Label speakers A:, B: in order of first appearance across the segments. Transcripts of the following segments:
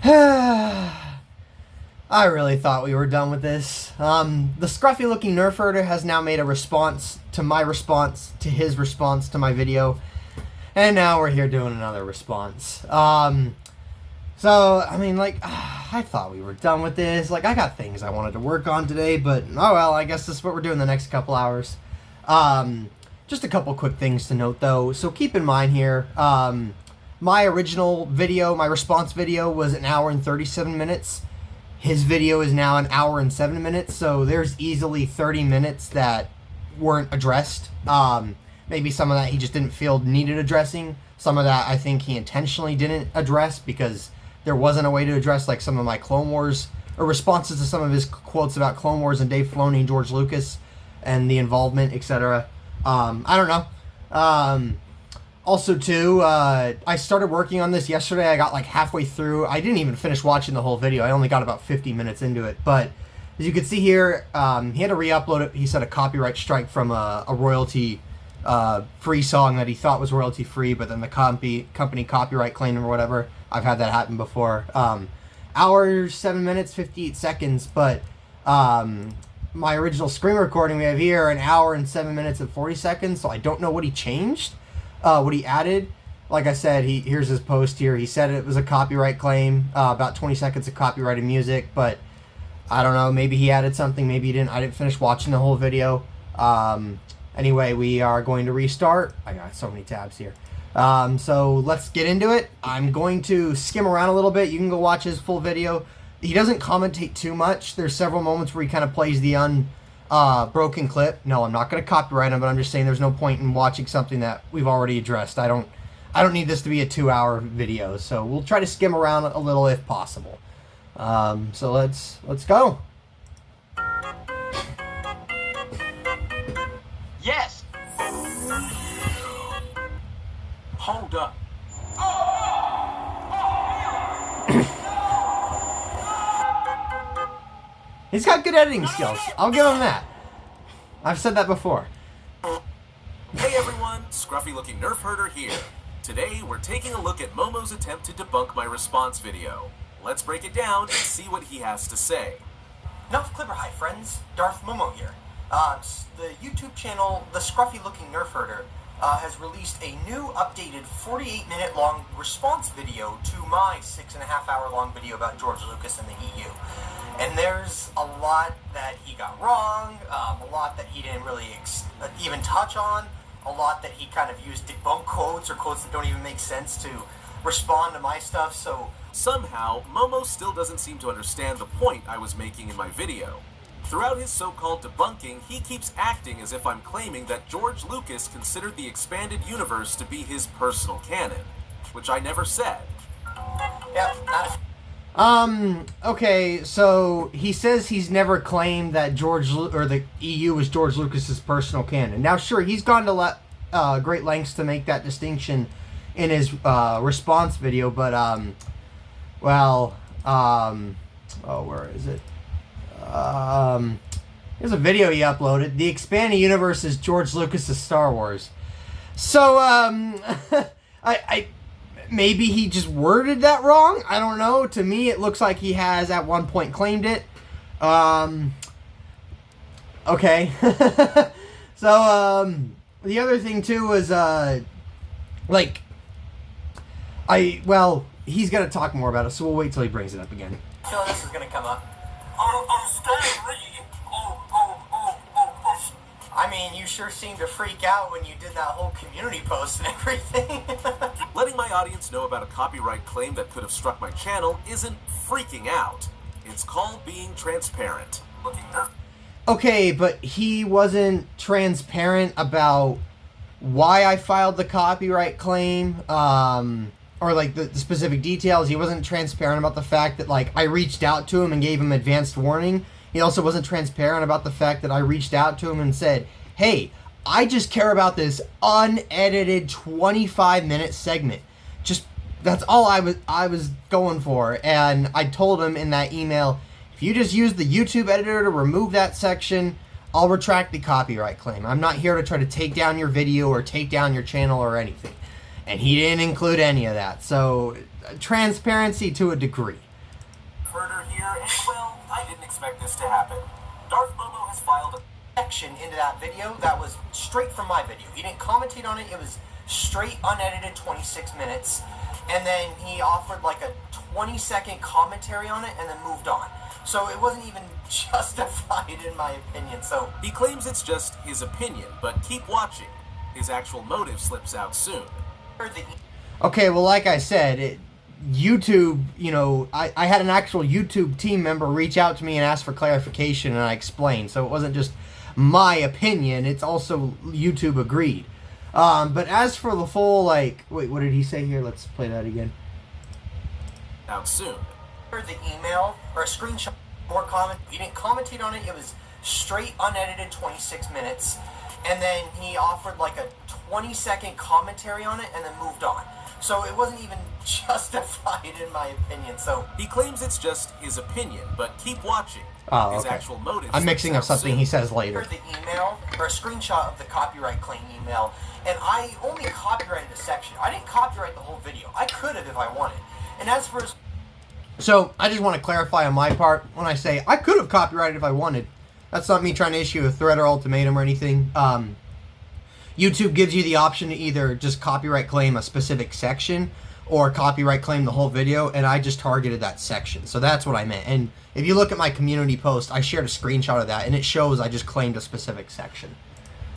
A: I really thought we were done with this. The scruffy looking Nerfherder has now made a response to my response to his response to my video. And now we're here doing another response. So, I mean, like, I thought we were done with this. Like, I got things I wanted to work on today, but, oh well, I guess this is what we're doing the next couple hours. Just a couple quick things to note, though. So keep in mind here, my original video, my response video, was an hour and 37 minutes. His video is now an hour and 7 minutes, so there's easily 30 minutes that weren't addressed. Maybe some of that he just didn't feel needed addressing. Some of that I think he intentionally didn't address because there wasn't a way to address, like, some of my Clone Wars, or responses to some of his quotes about Clone Wars and Dave Filoni and George Lucas and the involvement, etc. I don't know. Also, too, I started working on this yesterday. I got, like, halfway through. I didn't even finish watching the whole video. I only got about 50 minutes into it. But as you can see here, he had to re-upload it. He said a copyright strike from a royalty free song that he thought was royalty free, but then the company copyright claimed him or whatever. I've had that happen before. Hour, 7 minutes, 58 seconds, but my original screen recording we have here, an hour and 7 minutes and 40 seconds, so I don't know what he changed, what he added. Like I said, here's his post here. He said it was a copyright claim, about 20 seconds of copyrighted music, but I don't know, maybe he added something, maybe he didn't. I didn't finish watching the whole video. Anyway, we are going to restart. I got so many tabs here. So let's get into it. I'm going to skim around a little bit. You can go watch his full video. He doesn't commentate too much. There's several moments where he kind of plays the broken clip. No, I'm not going to copyright him, but I'm just saying there's no point in watching something that we've already addressed. I don't need this to be a 2-hour video, so we'll try to skim around a little if possible. So let's go.
B: Yes. Hold up.
A: He's got good editing skills. I'll give him that. I've said that before.
C: Hey everyone, Scruffy looking Nerfherder here. Today we're taking a look at Momo's attempt to debunk my response video. Let's break it down and see what he has to say.
D: Enough Clipper High, friends. Darth Momo here. The YouTube channel, The Scruffy Looking Nerfherder, has released a new updated 48-minute long response video to my 6.5-hour long video about George Lucas and the EU. And there's a lot that he got wrong, a lot that he didn't really even touch on, a lot that he kind of used debunk quotes or quotes that don't even make sense to respond to my stuff, so...
C: Somehow, Momo still doesn't seem to understand the point I was making in my video. Throughout his so-called debunking, he keeps acting as if I'm claiming that George Lucas considered the expanded universe to be his personal canon, which I never said.
D: Yeah,
A: okay, so he says he's never claimed that the EU was George Lucas's personal canon. Now, sure, he's gone to great lengths to make that distinction in his response video, but, where is it? Here's a video he uploaded. The expanded universe is George Lucas's Star Wars. So, I maybe he just worded that wrong. I don't know. To me, it looks like he has at one point claimed it. Okay. So, the other thing too was, he's gonna talk more about it, so we'll wait till he brings it up again.
D: I feel like this is gonna come up. I mean, you sure seemed to freak out when you did that whole community post and everything.
C: Letting my audience know about a copyright claim that could have struck my channel isn't freaking out. It's called being transparent.
A: Okay, but he wasn't transparent about why I filed the copyright claim, or like the specific details. He wasn't transparent about the fact that, like, I reached out to him and gave him advanced warning. He also wasn't transparent about the fact that I reached out to him and said, hey, I just care about this unedited 25-minute segment. Just, that's all I was going for. And I told him in that email, if you just use the YouTube editor to remove that section, I'll retract the copyright claim. I'm not here to try to take down your video or take down your channel or anything. And he didn't include any of that. So, transparency to a degree.
C: here, and well, I didn't expect this to happen. Darth Momo has filed a
D: section into that video that was straight from my video. He didn't commentate on it. It was straight, unedited, 26 minutes. And then he offered like a 20-second commentary on it and then moved on. So it wasn't even justified in my opinion. So
C: He claims it's just his opinion, but keep watching. His actual motive slips out soon.
A: Okay, well, like I said, YouTube, you know, I had an actual YouTube team member reach out to me and ask for clarification, and I explained. So it wasn't just my opinion, it's also YouTube agreed. But as for the full, like, wait, what did he say here? Let's play that again.
C: Out soon.
D: The email or a screenshot, more comment. He didn't commentate on it. It was straight, unedited, 26 minutes. And then he offered like a 20-second commentary on it and then moved on. So it wasn't even justified in my opinion. So
C: He claims it's just his opinion, but keep watching.
A: Oh,
C: His
A: okay.
C: actual motive
A: I'm mixing
C: slips
A: up
C: out
A: something
C: soon.
A: he says later.
D: the email or a screenshot of the copyright claim email, and I only copyrighted a section. I didn't copyright the whole video. I could have if I wanted. And as for his
A: So, I just want to clarify on my part, when I say I could have copyrighted if I wanted, that's not me trying to issue a threat or ultimatum or anything. YouTube gives you the option to either just copyright claim a specific section or copyright claim the whole video, and I just targeted that section. So that's what I meant. And if you look at my community post, I shared a screenshot of that, and it shows I just claimed a specific section.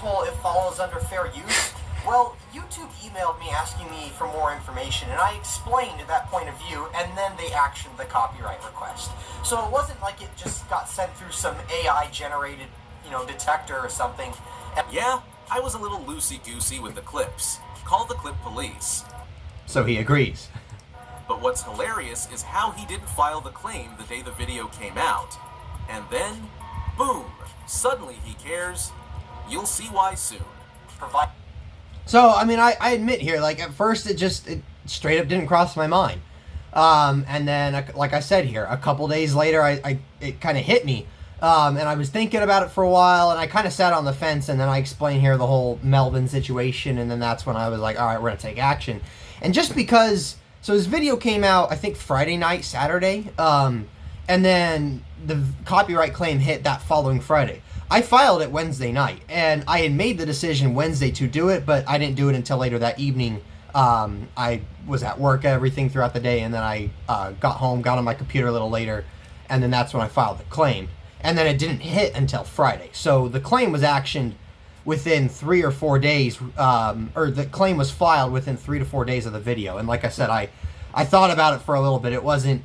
D: it follows under fair use. Well, YouTube emailed me asking me for more information, and I explained that point of view, and then they actioned the copyright request. So it wasn't like it just got sent through some AI-generated, detector or something.
C: Yeah, I was a little loosey-goosey with the clips. Call the clip police.
A: So he agrees.
C: But what's hilarious is how he didn't file the claim the day the video came out. And then, boom, suddenly he cares. You'll see why soon.
D: Provide.
A: So, I mean, I admit here, like, at first it straight up didn't cross my mind. And then, like I said here, a couple days later, it kind of hit me. And I was thinking about it for a while, and I kind of sat on the fence, and then I explained here the whole Melvin situation, and then that's when I was like, all right, we're going to take action. And just because, so his video came out, I think Friday night, Saturday, and then the copyright claim hit that following Friday. I filed it Wednesday night, and I had made the decision Wednesday to do it, but I didn't do it until later that evening. I was at work, everything throughout the day, and then I got home, got on my computer a little later, and then that's when I filed the claim. And then it didn't hit until Friday. So the claim was actioned within 3 or 4 days, or the claim was filed within 3 to 4 days of the video. And like I said, I thought about it for a little bit. It wasn't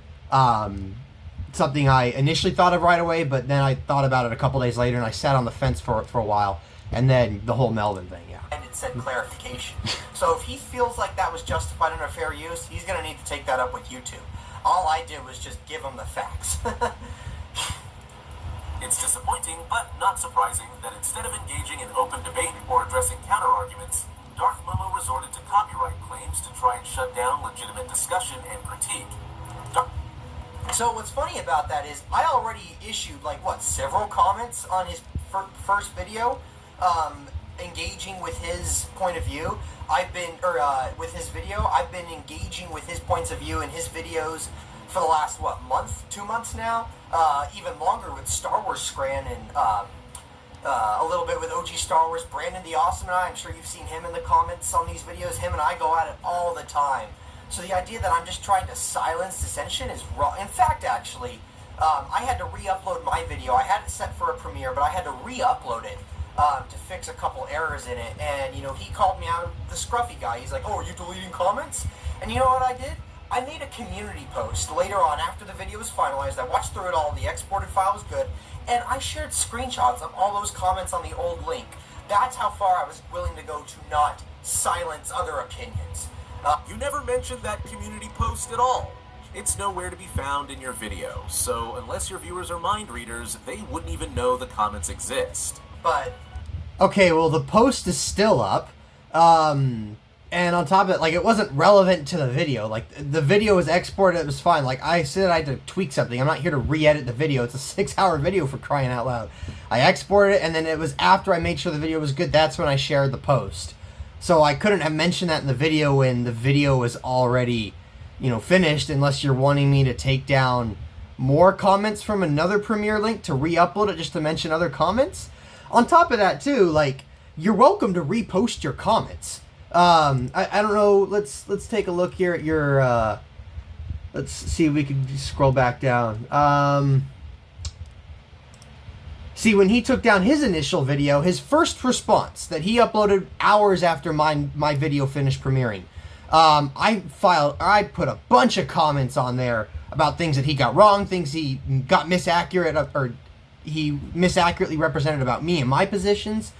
A: something I initially thought of right away, but then I thought about it a couple days later, and I sat on the fence for a while. And then the whole Melvin thing, yeah.
D: And it said clarification. So if he feels like that was justified under fair use, he's going to need to take that up with YouTube. All I did was just give him the facts.
C: It's disappointing, but not surprising, that instead of engaging in open debate or addressing counter-arguments, Darth Momo resorted to copyright claims to try and shut down legitimate discussion and critique.
D: So what's funny about that is I already issued several comments on his first video, engaging with his point of view. With his video, I've been engaging with his points of view in his videos for the last, month, 2 months now, even longer with Star Wars Scran and a little bit with OG Star Wars. Brandon the Awesome and I'm sure you've seen him in the comments on these videos. Him and I go at it all the time. So the idea that I'm just trying to silence dissension is wrong. In fact, actually, I had to re-upload my video. I had it set for a premiere, but I had to re-upload it to fix a couple errors in it. And, he called me out, the Scruffy guy. He's like, oh, are you deleting comments? And you know what I did? I made a community post later on after the video was finalized. I watched through it all. The exported file was good. And I shared screenshots of all those comments on the old link. That's how far I was willing to go to not silence other opinions.
C: You never mentioned that community post at all. It's nowhere to be found in your video, so unless your viewers are mind readers, they wouldn't even know the comments exist.
D: But
A: Okay, well, the post is still up. And on top of it, it wasn't relevant to the video. The video was exported, it was fine. I said I had to tweak something. I'm not here to re-edit the video. It's a 6-hour video, for crying out loud. I exported it, and then it was after I made sure the video was good, that's when I shared the post. So I couldn't have mentioned that in the video when the video was already, finished, unless you're wanting me to take down more comments from another premiere link to re-upload it just to mention other comments. On top of that, too, like, you're welcome to repost your comments. I don't know, let's take a look here at your, let's see if we can scroll back down. See, when he took down his initial video, his first response that he uploaded hours after my video finished premiering, I put a bunch of comments on there about things that he got wrong, things he got or he misaccurately represented about me and my positions.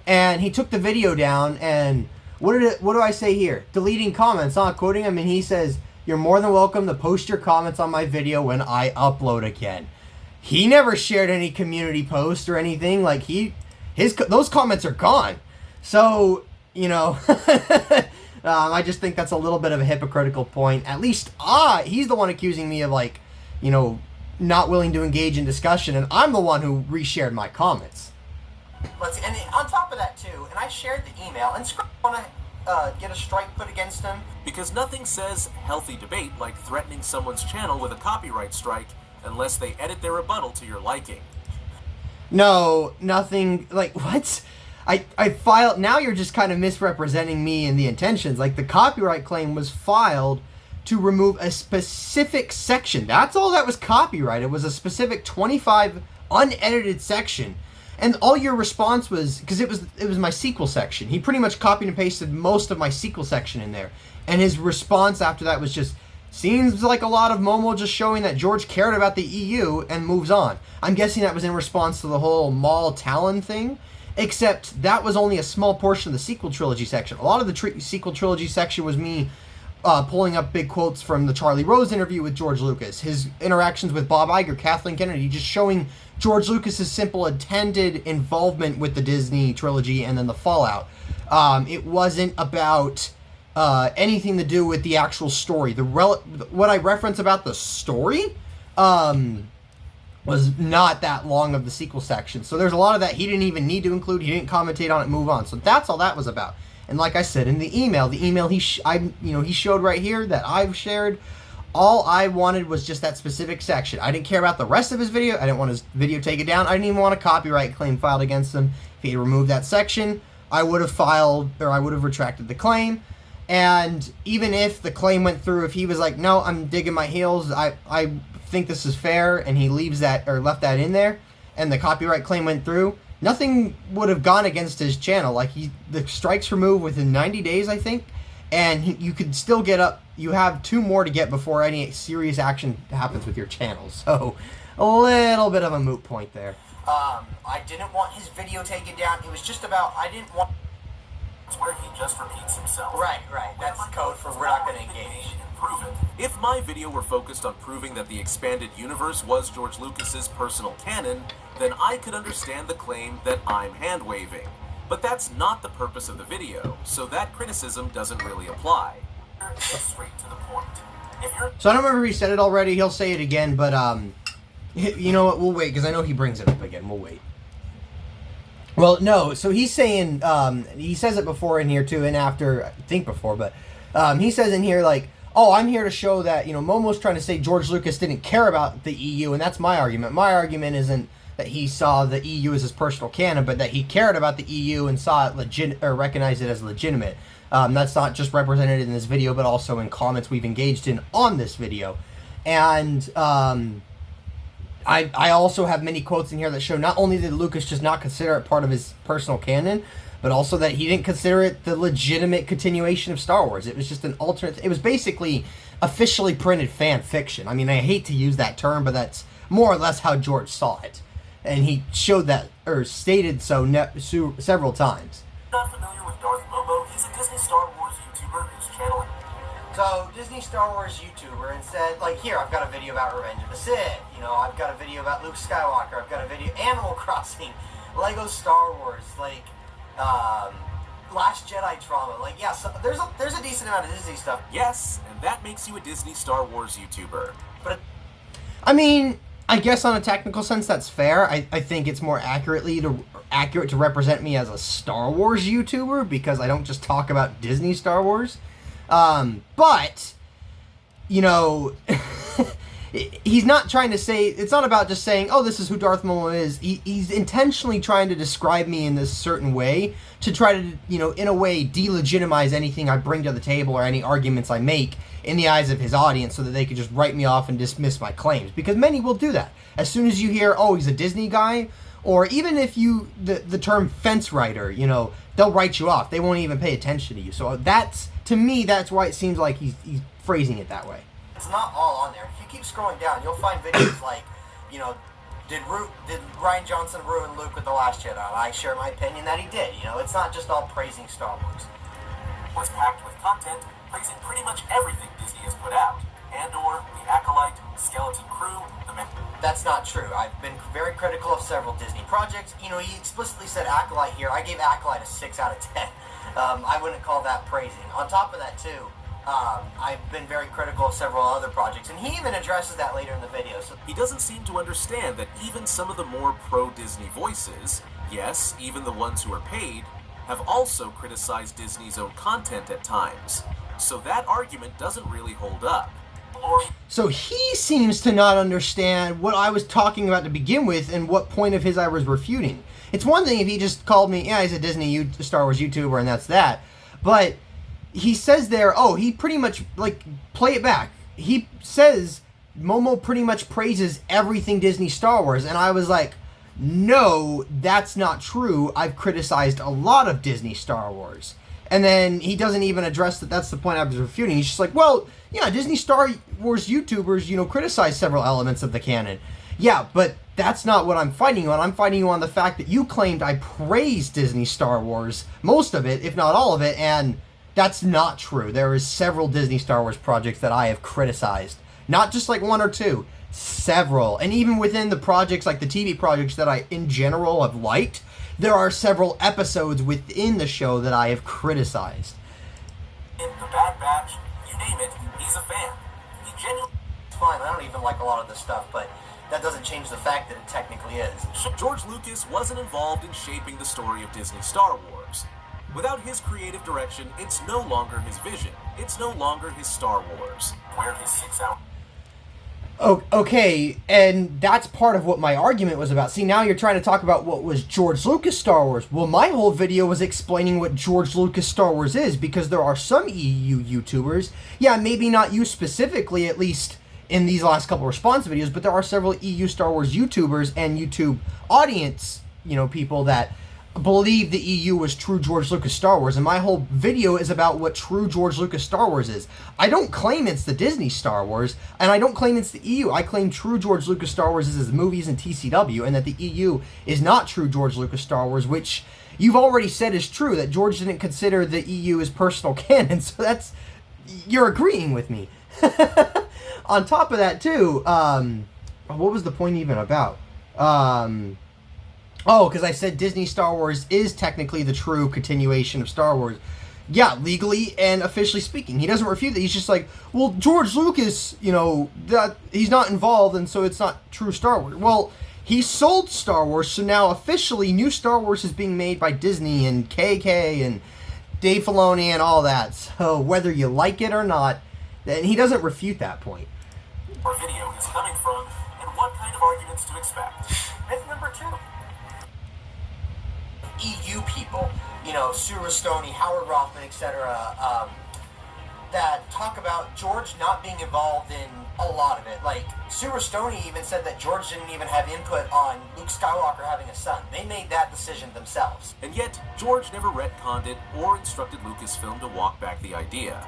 A: And he took the video down, and what do I say here? Deleting comments, quoting him, and he says, "You're more than welcome to post your comments on my video when I upload again." He never shared any community posts or anything. Like, those comments are gone. So, you know, I just think that's a little bit of a hypocritical point. At least, he's the one accusing me of, like, you know, not willing to engage in discussion, and I'm the one who reshared my comments.
D: And on top of that, too, and I shared the email, and Scruffy want to get a strike put against him.
C: Because nothing says healthy debate like threatening someone's channel with a copyright strike unless they edit their rebuttal to your liking.
A: No, nothing, like, what? I filed, now you're just kind of misrepresenting me and the intentions. Like, the copyright claim was filed to remove a specific section. That's all that was copyright. It was a specific 25 unedited section. And all your response was, because it was my sequel section. He pretty much copied and pasted most of my sequel section in there. And his response after that was just, seems like a lot of Momo just showing that George cared about the EU, and moves on. I'm guessing that was in response to the whole Maul Talon thing, except that was only a small portion of the sequel trilogy section. A lot of the sequel trilogy section was me pulling up big quotes from the Charlie Rose interview with George Lucas, his interactions with Bob Iger, Kathleen Kennedy, just showing George Lucas's simple intended involvement with the Disney trilogy and then the fallout. It wasn't about anything to do with the actual story. What I reference about the story was not that long of the sequel section. So there's a lot of that he didn't even need to include. He didn't commentate on it, move on. So that's all that was about. And like I said in the email he showed right here that I've shared. All I wanted was just that specific section. I didn't care about the rest of his video. I didn't want his video taken down. I didn't even want a copyright claim filed against him. If he had removed that section, I would have retracted the claim. And even if the claim went through, if he was like, no, I'm digging my heels, I think this is fair, and he leaves that, or left that in there, and the copyright claim went through, nothing would have gone against his channel. Like, the strike's removed within 90 days, I think, and you could still get up, you have 2 more to get before any serious action happens with your channel. So, a little bit of a moot point there.
D: I didn't want his video taken down. It was just about, I didn't want...
C: Where he just repeats himself.
D: Right. That's code for we're not going to engage.
C: Prove it. If my video were focused on proving that the expanded universe was George Lucas's personal canon, then I could understand the claim that I'm hand-waving. But that's not the purpose of the video, so that criticism doesn't really apply. Straight to the point.
A: So I don't remember if he said it already, he'll say it again, but you know what, we'll wait, because I know he brings it up again, we'll wait. Well, no, so he's saying, he says it before in here too, and after, I think before, but he says in here, like, oh, I'm here to show that, you know, Momo's trying to say George Lucas didn't care about the EU, and that's my argument. My argument isn't that he saw the EU as his personal canon, but that he cared about the EU and saw it recognized it as legitimate. That's not just represented in this video, but also in comments we've engaged in on this video. And, I also have many quotes in here that show not only did Lucas just not consider it part of his personal canon, but also that he didn't consider it the legitimate continuation of Star Wars. It was just an alternate... It was basically officially printed fan fiction. I mean, I hate to use that term, but that's more or less how George saw it. And he showed that, or stated so several times.
C: Not familiar with Darth Momo? He's a Disney Star Wars YouTuber whose channel...
D: So, Disney Star Wars YouTuber, and said, like, here, I've got a video about Revenge of the Sith, you know, I've got a video about Luke Skywalker, I've got a video, Animal Crossing, Lego Star Wars, like, Last Jedi trauma, like, yeah, so there's a decent amount of Disney stuff.
C: Yes, and that makes you a Disney Star Wars YouTuber.
D: But
A: I mean, I guess on a technical sense that's fair. I think it's more accurate to represent me as a Star Wars YouTuber, because I don't just talk about Disney Star Wars. But, you know, he's not trying to say, it's not about just saying, oh, this is who Darth Momo is. He's intentionally trying to describe me in this certain way to try to, you know, in a way, delegitimize anything I bring to the table or any arguments I make in the eyes of his audience so that they could just write me off and dismiss my claims. Because many will do that. As soon as you hear, oh, he's a Disney guy, or even if you, the term fence writer, you know, they'll write you off. They won't even pay attention to you. So that's, to me, that's why it seems like he's phrasing it that way.
D: It's not all on there. If you keep scrolling down, you'll find videos like, you know, did Rian Johnson ruin Luke with The Last Jedi? I share my opinion that he did. You know, it's not just all praising Star Wars.
C: Was packed with content praising pretty much everything Disney has put out. Andor, The Acolyte, Skeleton Crew,
D: That's not true. I've been very critical of several Disney projects. You know, he explicitly said Acolyte here. I gave Acolyte a 6 out of 10. I wouldn't call that praising. On top of that, too, I've been very critical of several other projects, and he even addresses that later in the video. So
C: he doesn't seem to understand that even some of the more pro-Disney voices, yes, even the ones who are paid, have also criticized Disney's own content at times. So that argument doesn't really hold up.
A: So he seems to not understand what I was talking about to begin with and what point of his I was refuting. It's one thing if he just called me, yeah, he's a Disney Star Wars YouTuber and that's that. But he says there, oh, he pretty much, like, play it back. He says Momo pretty much praises everything Disney Star Wars. And I was like, no, that's not true. I've criticized a lot of Disney Star Wars. And then he doesn't even address that that's the point I was refuting. He's just like, well, yeah, Disney Star Wars YouTubers, you know, criticize several elements of the canon. Yeah, but that's not what I'm fighting you on. I'm fighting you on the fact that you claimed I praised Disney Star Wars, most of it, if not all of it, and that's not true. There is several Disney Star Wars projects that I have criticized. Not just like one or two, several. And even within the projects, like the TV projects that I, in general, have liked, there are several episodes within the show that I have criticized.
C: In The Bad Batch, you name it, he's a fan. He genuinely...
D: It's fine, I don't even like a lot of this stuff, but that doesn't change the fact that it technically is.
C: George Lucas wasn't involved in shaping the story of Disney Star Wars. Without his creative direction, it's no longer his vision. It's no longer his Star Wars. Where his 6 hour...
A: Oh, okay, and that's part of what my argument was about. See, now you're trying to talk about what was George Lucas Star Wars. Well, my whole video was explaining what George Lucas Star Wars is, because there are some EU YouTubers, yeah, maybe not you specifically, at least in these last couple response videos, but there are several EU Star Wars YouTubers and YouTube audience, you know, people that believe the EU was true George Lucas Star Wars, and my whole video is about what true George Lucas Star Wars is. I don't claim it's the Disney Star Wars, and I don't claim it's the EU. I claim true George Lucas Star Wars is his movies and TCW, and that the EU is not true George Lucas Star Wars, which you've already said is true, that George didn't consider the EU as personal canon, so that's... you're agreeing with me. On top of that, too, what was the point even about? Oh, because I said Disney Star Wars is technically the true continuation of Star Wars. Yeah, legally and officially speaking. He doesn't refute that. He's just like, well, George Lucas, you know, that he's not involved, and so it's not true Star Wars. Well, he sold Star Wars, so now officially new Star Wars is being made by Disney and KK and Dave Filoni and all that. So whether you like it or not, then he doesn't refute that point.
C: Our video is coming from, and what kind of arguments to expect.
D: Myth number 2. EU people, you know, Sue Rustoni, Howard Rothman, etc., that talk about George not being involved in a lot of it. Like, Sue Rustoni even said that George didn't even have input on Luke Skywalker having a son. They made that decision themselves.
C: And yet, George never retconned it or instructed Lucasfilm to walk back the idea.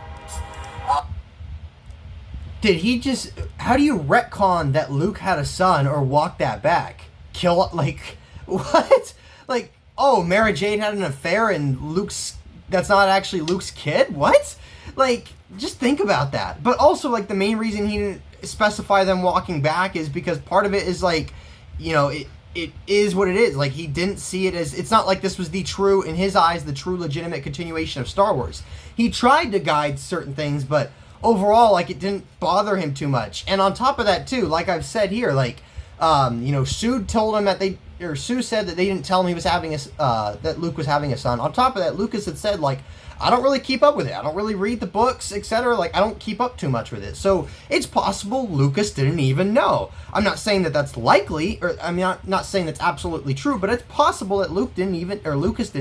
A: Did he just... how do you retcon that Luke had a son or walk that back? Kill... like... what? Like... oh, Mara Jade had an affair and Luke's... that's not actually Luke's kid? What? Like, just think about that. But also, like, the main reason he didn't specify them walking back is because part of it is, like, you know, it is what it is. Like, he didn't see it as... it's not like this was the true, in his eyes, the true legitimate continuation of Star Wars. He tried to guide certain things, but overall, like, it didn't bother him too much. And on top of that, too, like I've said here, like... you know, Sue told him that or Sue said that they didn't tell him he was having that Luke was having a son. On top of that, Lucas had said, like, I don't really keep up with it. I don't really read the books, etc. Like, I don't keep up too much with it. So it's possible Lucas didn't even know. I'm not saying that that's likely, or I'm not saying that's absolutely true, but it's possible that Lucas didn't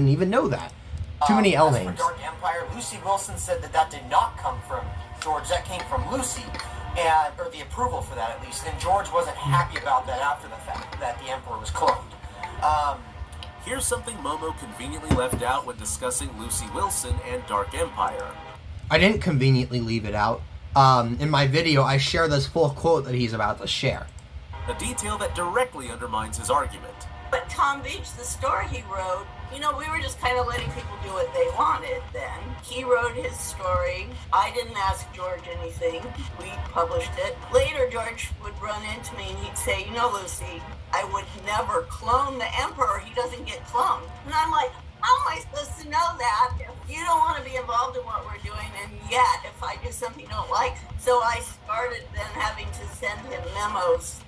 A: even know that. Too many L names.
D: As for Dark Empire, Lucy Wilson said that did not come from George. That came from Lucy, or the approval for that at least. And George wasn't happy about that after the fact that the Emperor was cloned.
C: Here's something Momo conveniently left out when discussing Lucy Wilson and Dark Empire.
A: I didn't conveniently leave it out. In my video, I share this full quote that he's about to share.
C: A detail that directly undermines his argument.
E: But Tom Beach, the story he wrote, we were just kind of letting people do what they wanted then. He wrote his story. I didn't ask George anything. We published it. Later, George would run into me and he'd say, Lucy, I would never clone the Emperor. He doesn't get cloned. And I'm like, how am I supposed to know that if you don't want to be involved in what we're doing, and yet if I do something you don't like? So I started then having to send him memos.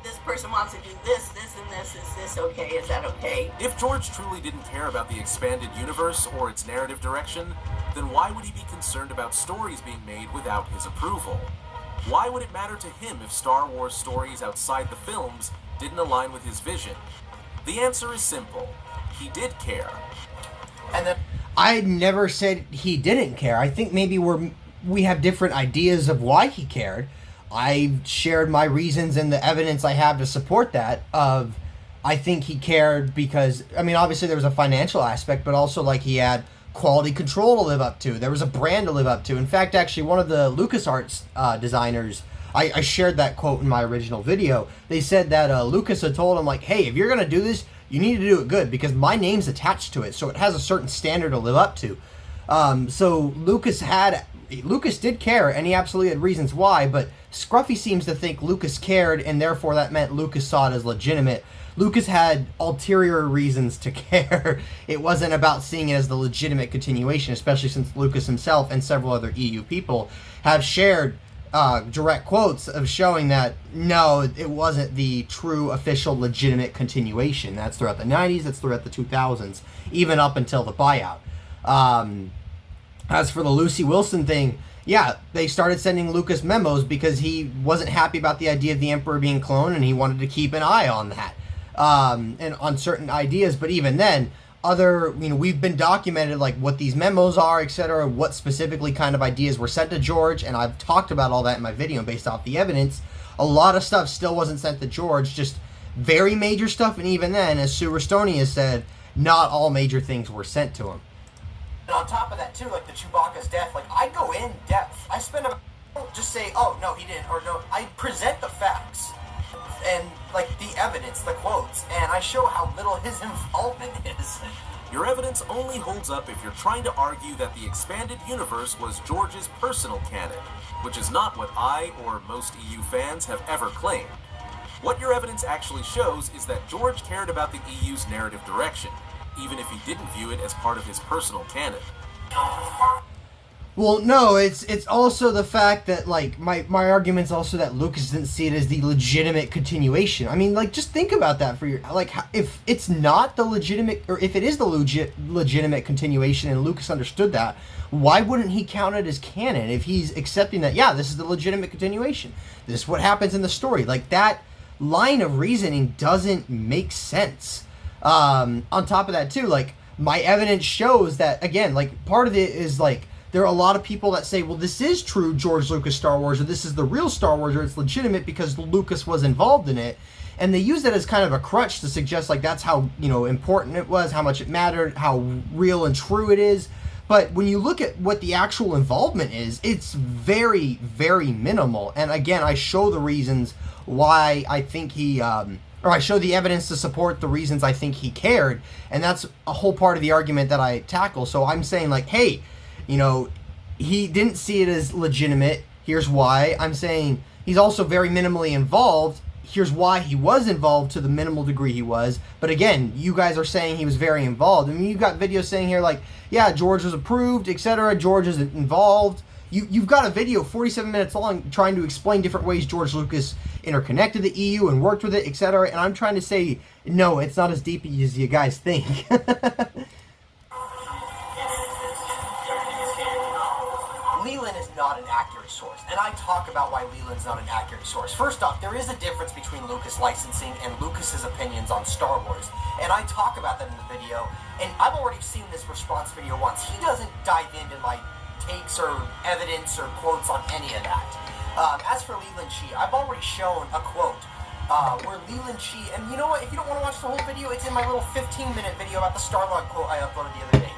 E: This person wants to do this, and this. Is this okay? Is that okay?
C: If George truly didn't care about the expanded universe or its narrative direction, then why would he be concerned about stories being made without his approval? Why would it matter to him if Star Wars stories outside the films didn't align with his vision? The answer is simple. He did care.
D: And then
A: I never said he didn't care. I think maybe we have different ideas of why he cared. I shared my reasons and the evidence I have to support that. I think he cared because, obviously there was a financial aspect, but also like he had quality control to live up to. There was a brand to live up to. In fact, actually, one of the LucasArts designers, I shared that quote in my original video. They said that Lucas had told him, like, hey, if you're going to do this, you need to do it good because my name's attached to it, so it has a certain standard to live up to. So Lucas did care, and he absolutely had reasons why, but Scruffy seems to think Lucas cared, and therefore that meant Lucas saw it as legitimate. Lucas had ulterior reasons to care. It wasn't about seeing it as the legitimate continuation, especially since Lucas himself and several other EU people have shared direct quotes of showing that, no, it wasn't the true, official, legitimate continuation. That's throughout the 90s, that's throughout the 2000s, even up until the buyout. As for the Lucy Wilson thing, yeah, they started sending Lucas memos because he wasn't happy about the idea of the Emperor being cloned, and he wanted to keep an eye on that, and on certain ideas. But even then, we've been documented like what these memos are, etc., what specifically kind of ideas were sent to George, and I've talked about all that in my video based off the evidence. A lot of stuff still wasn't sent to George, just very major stuff, and even then, as Sue Restoni has said, not all major things were sent to him.
D: And on top of that, too, like the Chewbacca's death, like, I go in depth. I spend about, just say, oh, no, he didn't, or no, I present the facts and, like, the evidence, the quotes, and I show how little his involvement is.
C: Your evidence only holds up if you're trying to argue that the expanded universe was George's personal canon, which is not what I or most EU fans have ever claimed. What your evidence actually shows is that George cared about the EU's narrative direction, even if he didn't view it as part of his personal canon.
A: Well, no, it's also the fact that, like, my argument's also that Lucas didn't see it as the legitimate continuation. Just think about that for if it's not the legitimate, or if it is the legitimate continuation and Lucas understood that, why wouldn't he count it as canon if he's accepting that, yeah, this is the legitimate continuation. This is what happens in the story. Like, that line of reasoning doesn't make sense. On top of that, too, like, my evidence shows that, again, like, part of it is, like, there are a lot of people that say, well, this is true George Lucas Star Wars, or this is the real Star Wars, or it's legitimate because Lucas was involved in it. And they use that as kind of a crutch to suggest, like, that's how, important it was, how much it mattered, how real and true it is. But when you look at what the actual involvement is, it's very, very minimal. And again, I show the reasons why I think he, or I show the evidence to support the reasons I think he cared, and that's a whole part of the argument that I tackle. So I'm saying, like, hey, he didn't see it as legitimate. Here's why. I'm saying he's also very minimally involved. Here's why he was involved to the minimal degree he was. But again, you guys are saying he was very involved. You've got videos saying here, like, yeah, George was approved, etc. George is involved. You've got a video 47 minutes long trying to explain different ways George Lucas interconnected the EU and worked with it, etc. And I'm trying to say, no, it's not as deep as you guys think.
D: Leland is not an accurate source, and I talk about why Leland's not an accurate source. First off, there is a difference between Lucas licensing and Lucas's opinions on Star Wars, and I talk about that in the video, and I've already seen this response video once. He doesn't dive into my takes or evidence or quotes on any of that. As for Leland Chi, I've already shown a quote where Leland Chi, and you know what, if you don't want to watch the whole video, it's in my little 15-minute video about the Starlog quote I uploaded the other day.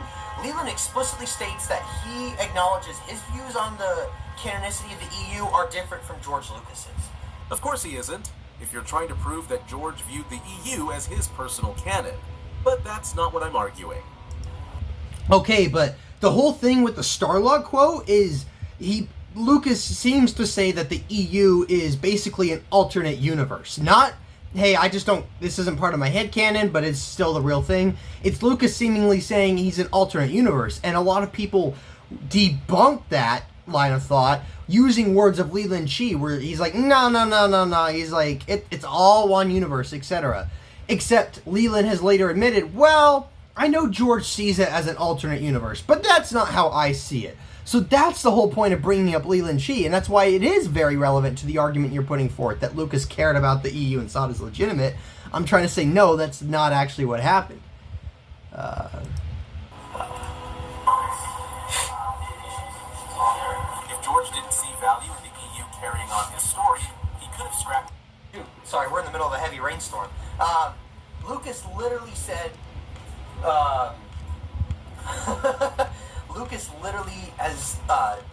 D: Leland explicitly states that he acknowledges his views on the canonicity of the EU are different from George Lucas's.
C: Of course he isn't, if you're trying to prove that George viewed the EU as his personal canon. But that's not what I'm arguing.
A: Okay, but the whole thing with the Starlog quote is Lucas seems to say that the EU is basically an alternate universe. Not, hey, this isn't part of my headcanon, but it's still the real thing. It's Lucas seemingly saying he's an alternate universe, and a lot of people debunk that line of thought using words of Leland Chi, where he's like, no. He's like, it's all one universe, etc. Except Leland has later admitted, well, I know George sees it as an alternate universe, but that's not how I see it. So that's the whole point of bringing up Leland Chi, and that's why it is very relevant to the argument you're putting forth, that Lucas cared about the EU and saw it as legitimate. I'm trying to say, no, that's not actually what happened.
C: If George didn't see value in the EU carrying on his story, he could have scrapped...
D: Dude, sorry, we're in the middle of a heavy rainstorm. Lucas literally said... Lucas literally has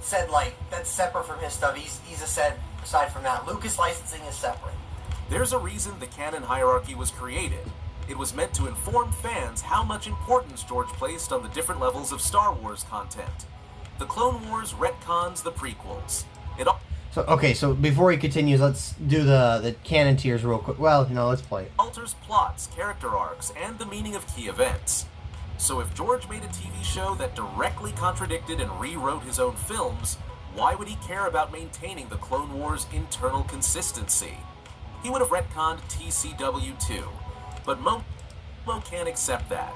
D: said, like, that's separate from his stuff. He's said, aside from that, Lucas licensing is separate.
C: There's a reason the canon hierarchy was created. It was meant to inform fans how much importance George placed on the different levels of Star Wars content. The Clone Wars retcons the prequels.
A: So before he continues, let's do the canon tiers real quick. Well, let's play it.
C: Alters plots, character arcs, and the meaning of key events. So if George made a TV show that directly contradicted and rewrote his own films, why would he care about maintaining the Clone Wars' internal consistency? He would have retconned TCW too. But Momo can't accept that.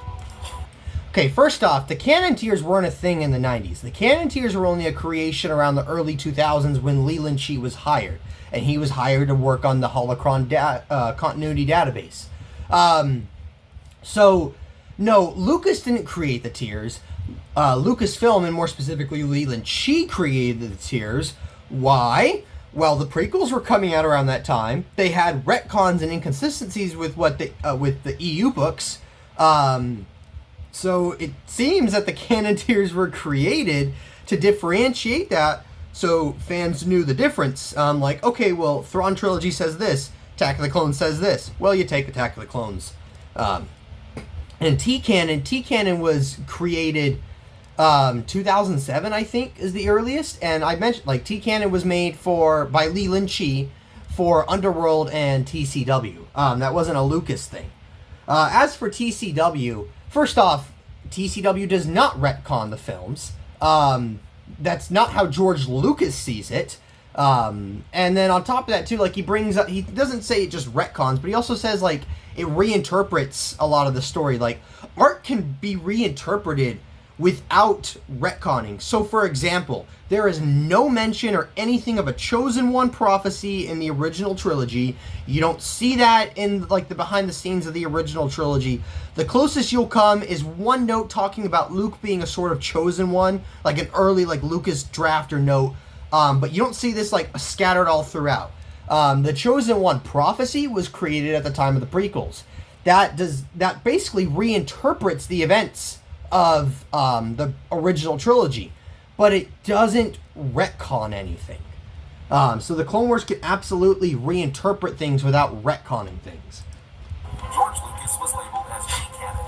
A: Okay, first off, the canon tiers weren't a thing in the 90s. The canon tiers were only a creation around the early 2000s when Leland Chi was hired. And he was hired to work on the Holocron continuity database. No, Lucas didn't create the tiers. Lucasfilm, and more specifically Leland Chi, created the tiers. Why? Well, the prequels were coming out around that time. They had retcons and inconsistencies with with the EU books. So it seems that the canon tiers were created to differentiate that, so fans knew the difference. Like, okay, well, Thrawn Trilogy says this, Attack of the Clones says this. Well, you take Attack of the Clones. And T-Canon was created 2007, I think, is the earliest. And I mentioned, like, T-Canon was made by Leland Chi for Underworld and TCW. That wasn't a Lucas thing. As for TCW, first off, TCW does not retcon the films. That's not how George Lucas sees it. And then on top of that, too, like, he doesn't say it just retcons, but he also says, like, it reinterprets a lot of the story. Like, art can be reinterpreted without retconning. So, for example, there is no mention or anything of a Chosen One prophecy in the original trilogy. You don't see that in, like, the behind the scenes of the original trilogy. The closest you'll come is one note talking about Luke being a sort of Chosen One, like an early, like, Lucas draft or note. But you don't see this, like, scattered all throughout. The Chosen One prophecy was created at the time of the prequels. That basically reinterprets the events of the original trilogy, but it doesn't retcon anything. So the Clone Wars can absolutely reinterpret things without retconning things.
C: George Lucas was labeled as G-canon.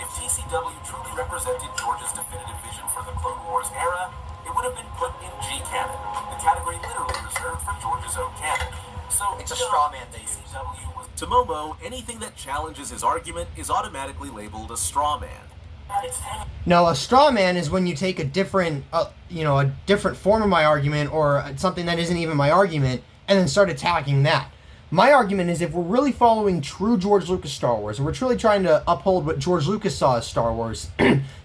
C: If TCW truly represented George's definitive vision for the Clone Wars era, it would have been put in G-canon, the category literally reserved for George's own canon. So
D: it's a straw man they use.
C: To Momo, anything that challenges his argument is automatically labeled a straw man.
A: No, a straw man is when you take a different, a different form of my argument or something that isn't even my argument, and then start attacking that. My argument is if we're really following true George Lucas Star Wars, and we're truly trying to uphold what George Lucas saw as Star Wars,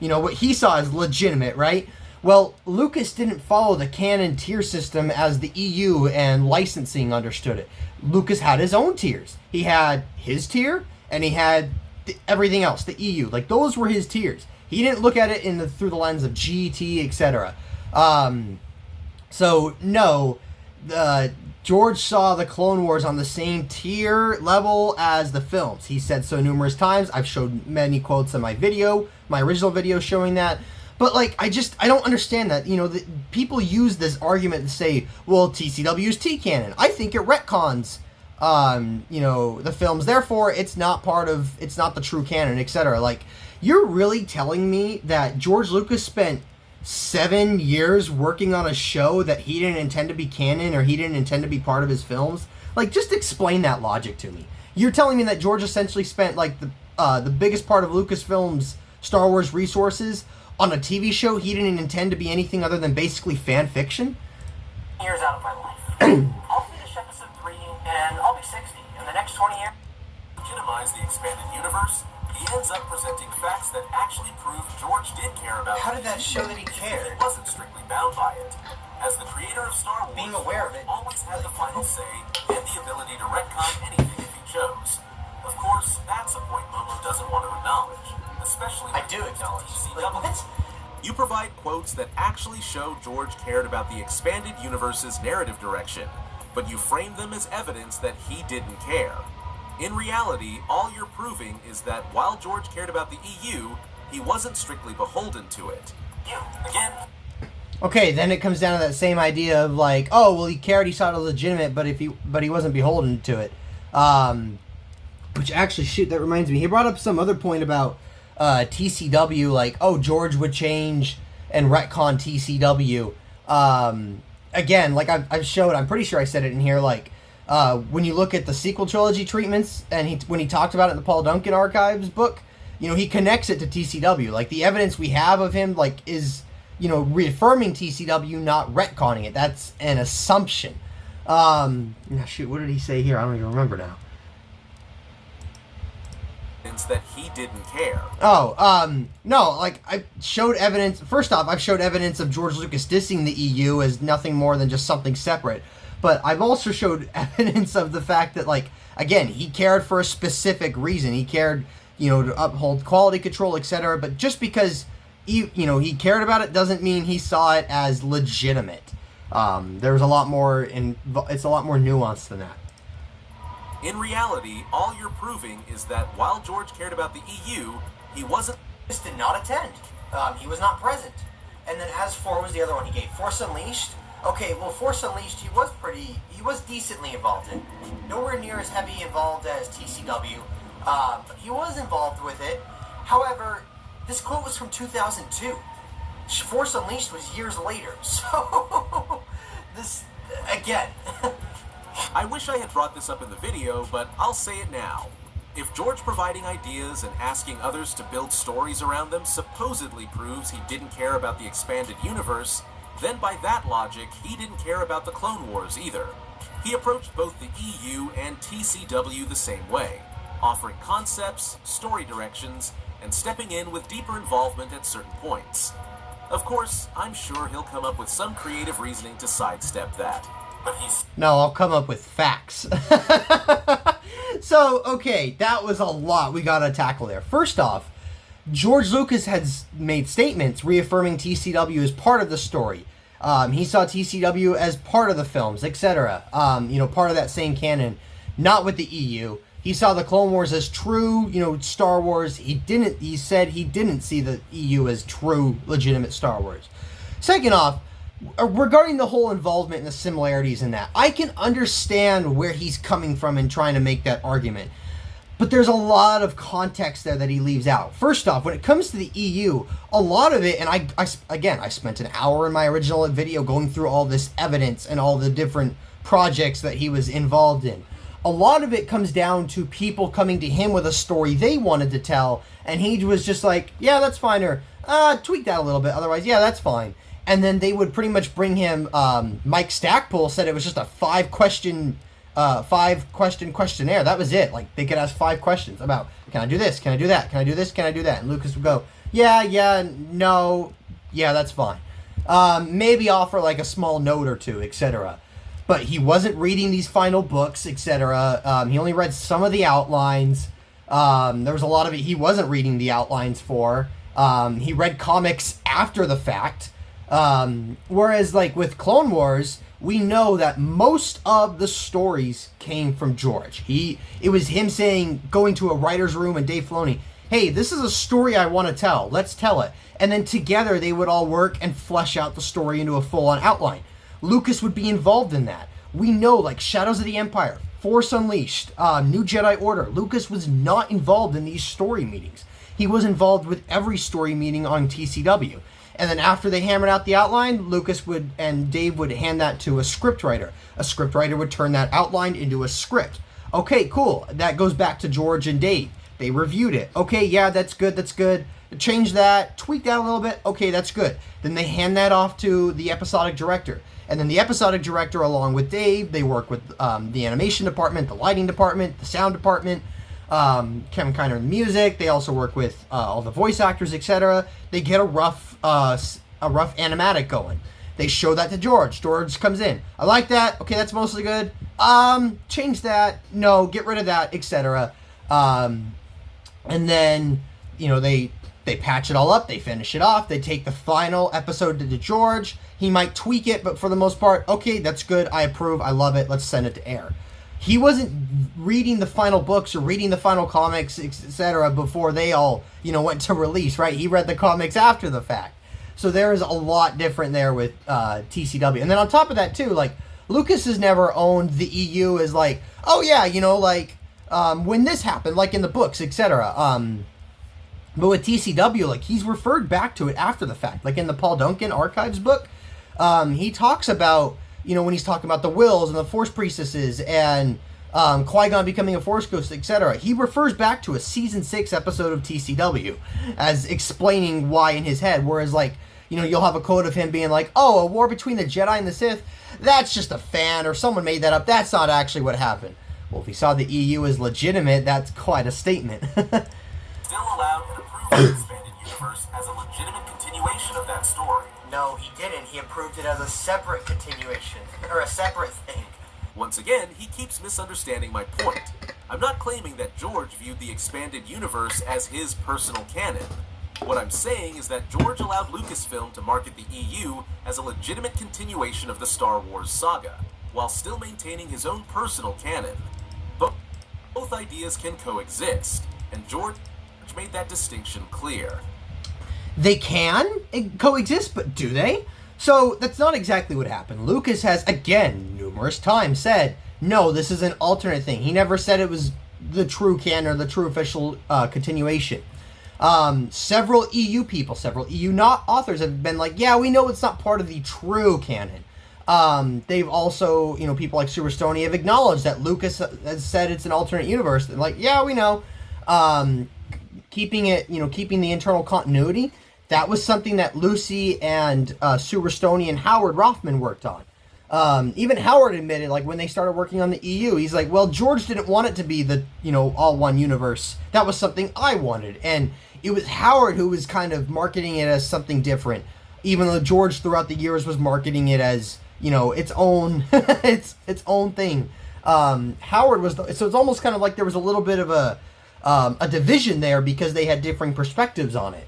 A: what he saw as legitimate, right? Well, Lucas didn't follow the canon tier system as the EU and licensing understood it. Lucas had his own tiers. He had his tier, and he had everything else, the EU. Like, those were his tiers. He didn't look at it through the lens of GT, etc. So, no, George saw the Clone Wars on the same tier level as the films. He said so numerous times. I've showed many quotes in my original video showing that. But, like, I don't understand that. People use this argument to say, well, TCW is T-canon. I think it retcons, the films. Therefore, it's not the true canon, etc. Like, you're really telling me that George Lucas spent 7 years working on a show that he didn't intend to be canon or he didn't intend to be part of his films? Like, just explain that logic to me. You're telling me that George essentially spent, like, the biggest part of Lucasfilm's Star Wars resources on a TV show he didn't intend to be anything other than basically fan fiction?
D: Years out of my life. I'll finish episode 3 and I'll be 60 in the next 20 years.
C: Legitimize the expanded universe, he ends up presenting facts that actually prove George did care about
D: How did that show that he
C: He
D: cared?
C: wasn't strictly bound by it. As the creator of Star Wars,
D: Being aware of it.
C: always had the final say and the ability to retcon anything if he chose. Of course, that's a point Momo doesn't want to acknowledge, especially
D: I
C: when
D: do
C: it comes to
D: acknowledge.
C: TCW.
D: Like, what?
C: You provide quotes that actually show George cared about the expanded universe's narrative direction, but you frame them as evidence that he didn't care. In reality, all you're proving is that while George cared about the EU, he wasn't strictly beholden to it. You, again...
A: Okay, then it comes down to that same idea of like, oh, well, he cared, he saw it as legitimate, but he wasn't beholden to it. Which actually, shoot, that reminds me. He brought up some other point about TCW, like, oh, George would change and retcon TCW. Again, like I've showed, I'm pretty sure I said it in here, like, when you look at the sequel trilogy treatments, and when he talked about it in the Paul Duncan Archives book, he connects it to TCW. Like, the evidence we have of him, like, is, reaffirming TCW, not retconning it. That's an assumption. Now, shoot, what did he say here? I don't even remember now.
C: That he didn't care.
A: No, like, I showed evidence. First off, I've showed evidence of George Lucas dissing the EU as nothing more than just something separate. But I've also showed evidence of the fact that, like, again, he cared for a specific reason. He cared, to uphold quality control, etc. But just because he cared about it doesn't mean he saw it as legitimate. There's a lot more, it's a lot more nuanced than that.
C: In reality, all you're proving is that while George cared about the EU, he wasn't...
D: Just did not attend. He was not present. And then as for, what was the other one he gave? Force Unleashed? Okay, well, Force Unleashed, he was decently involved in. Nowhere near as heavy involved as TCW. But he was involved with it. However, this quote was from 2002. Force Unleashed was years later. So, this, again...
C: I wish I had brought this up in the video, but I'll say it now. If George providing ideas and asking others to build stories around them supposedly proves he didn't care about the expanded universe, then by that logic, he didn't care about the Clone Wars either. He approached both the EU and TCW the same way, offering concepts, story directions, and stepping in with deeper involvement at certain points. Of course, I'm sure he'll come up with some creative reasoning to sidestep that. But
A: No, I'll come up with facts. So, okay, that was a lot we gotta tackle there. First off, George Lucas has made statements reaffirming TCW as part of the story. He saw TCW as part of the films, etc. Part of that same canon, not with the EU. He saw the Clone Wars as true, Star Wars. He said he didn't see the EU as true, legitimate Star Wars. Second off, regarding the whole involvement and the similarities in that, I can understand where he's coming from in trying to make that argument. But there's a lot of context there that he leaves out. First off, when it comes to the EU, a lot of it, and I spent an hour in my original video going through all this evidence and all the different projects that he was involved in. A lot of it comes down to people coming to him with a story they wanted to tell, and he was just like, yeah, that's fine, or tweak that a little bit. Otherwise, yeah, that's fine. And then they would pretty much bring him, Mike Stackpole said it was just a 5-question questionnaire. That was it. Like, they could ask 5 questions about, can I do this? Can I do that? Can I do this? Can I do that? And Lucas would go, yeah, no, yeah, that's fine. Maybe offer like a small note or two, etc. But he wasn't reading these final books, etc. He only read some of the outlines. There was a lot of it he wasn't reading the outlines for. He read comics after the fact. Whereas, like, with Clone Wars, we know that most of the stories came from George. It was him saying, going to a writer's room and Dave Filoni, hey, this is a story I want to tell. Let's tell it. And then together they would all work and flesh out the story into a full-on outline. Lucas would be involved in that. We know, like, Shadows of the Empire, Force Unleashed, New Jedi Order. Lucas was not involved in these story meetings. He was involved with every story meeting on TCW. And then after they hammered out the outline, Lucas and Dave would hand that to a scriptwriter. A scriptwriter would turn that outline into a script. Okay, cool. That goes back to George and Dave. They reviewed it. Okay, yeah, that's good. Change that, tweak that a little bit. Okay, that's good. Then they hand that off to the episodic director. And then the episodic director, along with Dave, they work with the animation department, the lighting department, the sound department, Kevin Kiner in music. They also work with all the voice actors, etc. They get a rough animatic going. They show that to George. George comes in. I like that. Okay, that's mostly good. Change that. No, get rid of that, etc. And then, they patch it all up. They finish it off. They take the final episode to George. He might tweak it, but for the most part, okay, that's good. I approve. I love it. Let's send it to air. He wasn't reading the final books or reading the final comics, etc. before they all, went to release, right? He read the comics after the fact. So there is a lot different there with TCW. And then on top of that, too, like, Lucas has never owned the EU as like, oh, yeah, when this happened, like in the books, etc. But with TCW, like, he's referred back to it after the fact. Like in the Paul Duncan Archives book, he talks about, when he's talking about the Wills and the Force Priestesses and Qui-Gon becoming a Force Ghost, etc. He refers back to a Season 6 episode of TCW as explaining why in his head. Whereas, like, you'll have a quote of him being like, oh, a war between the Jedi and the Sith, that's just a fan or someone made that up. That's not actually what happened. Well, if he saw the EU as legitimate, that's quite a statement.
C: Still allowed and approved the expanded universe as a legitimate continuation of that story.
D: No, he didn't. He approved it as a separate continuation, or a separate thing.
C: Once again, he keeps misunderstanding my point. I'm not claiming that George viewed the expanded universe as his personal canon. What I'm saying is that George allowed Lucasfilm to market the EU as a legitimate continuation of the Star Wars saga, while still maintaining his own personal canon. Both ideas can coexist, and George made that distinction clear.
A: They can coexist, but do they? So that's not exactly what happened. Lucas has, again, numerous times said, no, this is an alternate thing. He never said it was the true canon or the true official continuation. Several EU people, several EU not authors have been like, yeah, we know it's not part of the true canon. They've also, people like Superstony have acknowledged that Lucas has said it's an alternate universe. They're like, yeah, we know. Keeping the internal continuity, that was something that Lucy and Superstony and Howard Rothman worked on. Even Howard admitted, like, when they started working on the EU, he's like, well, George didn't want it to be the, all one universe. That was something I wanted. And it was Howard who was kind of marketing it as something different, even though George throughout the years was marketing it as, its own, its own thing. Howard was, so it's almost kind of like there was a little bit of a division there because they had differing perspectives on it.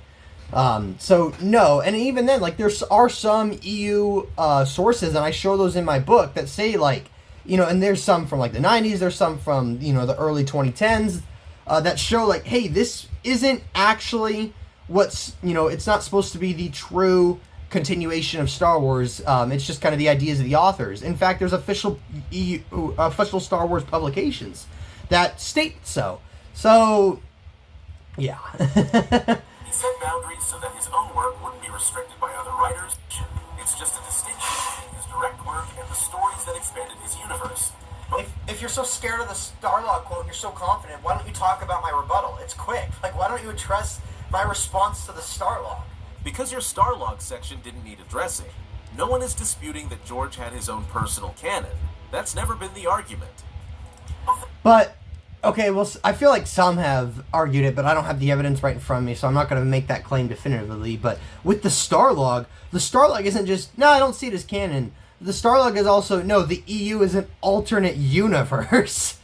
A: So no, and even then, like, there are some EU sources, and I show those in my book, that say, like, and there's some from like the 90s, there's some from the early 2010s that show, like, hey, this isn't actually what's it's not supposed to be the true continuation of Star Wars. It's just kind of the ideas of the authors. In fact, there's official Star Wars publications that state so. So, yeah.
C: He set boundaries so that his own work wouldn't be restricted by other writers. It's just a distinction between his direct work and the stories that expanded his universe.
D: If you're so scared of the Starlog quote and you're so confident, why don't you talk about my rebuttal? It's quick. Like, why don't you address my response to the Starlog?
C: Because your Starlog section didn't need addressing, no one is disputing that George had his own personal canon. That's never been the argument.
A: But, okay, well, I feel like some have argued it, but I don't have the evidence right in front of me, so I'm not going to make that claim definitively. But with the Starlog isn't just, no, I don't see it as canon. The Starlog is also, no, the EU is an alternate universe.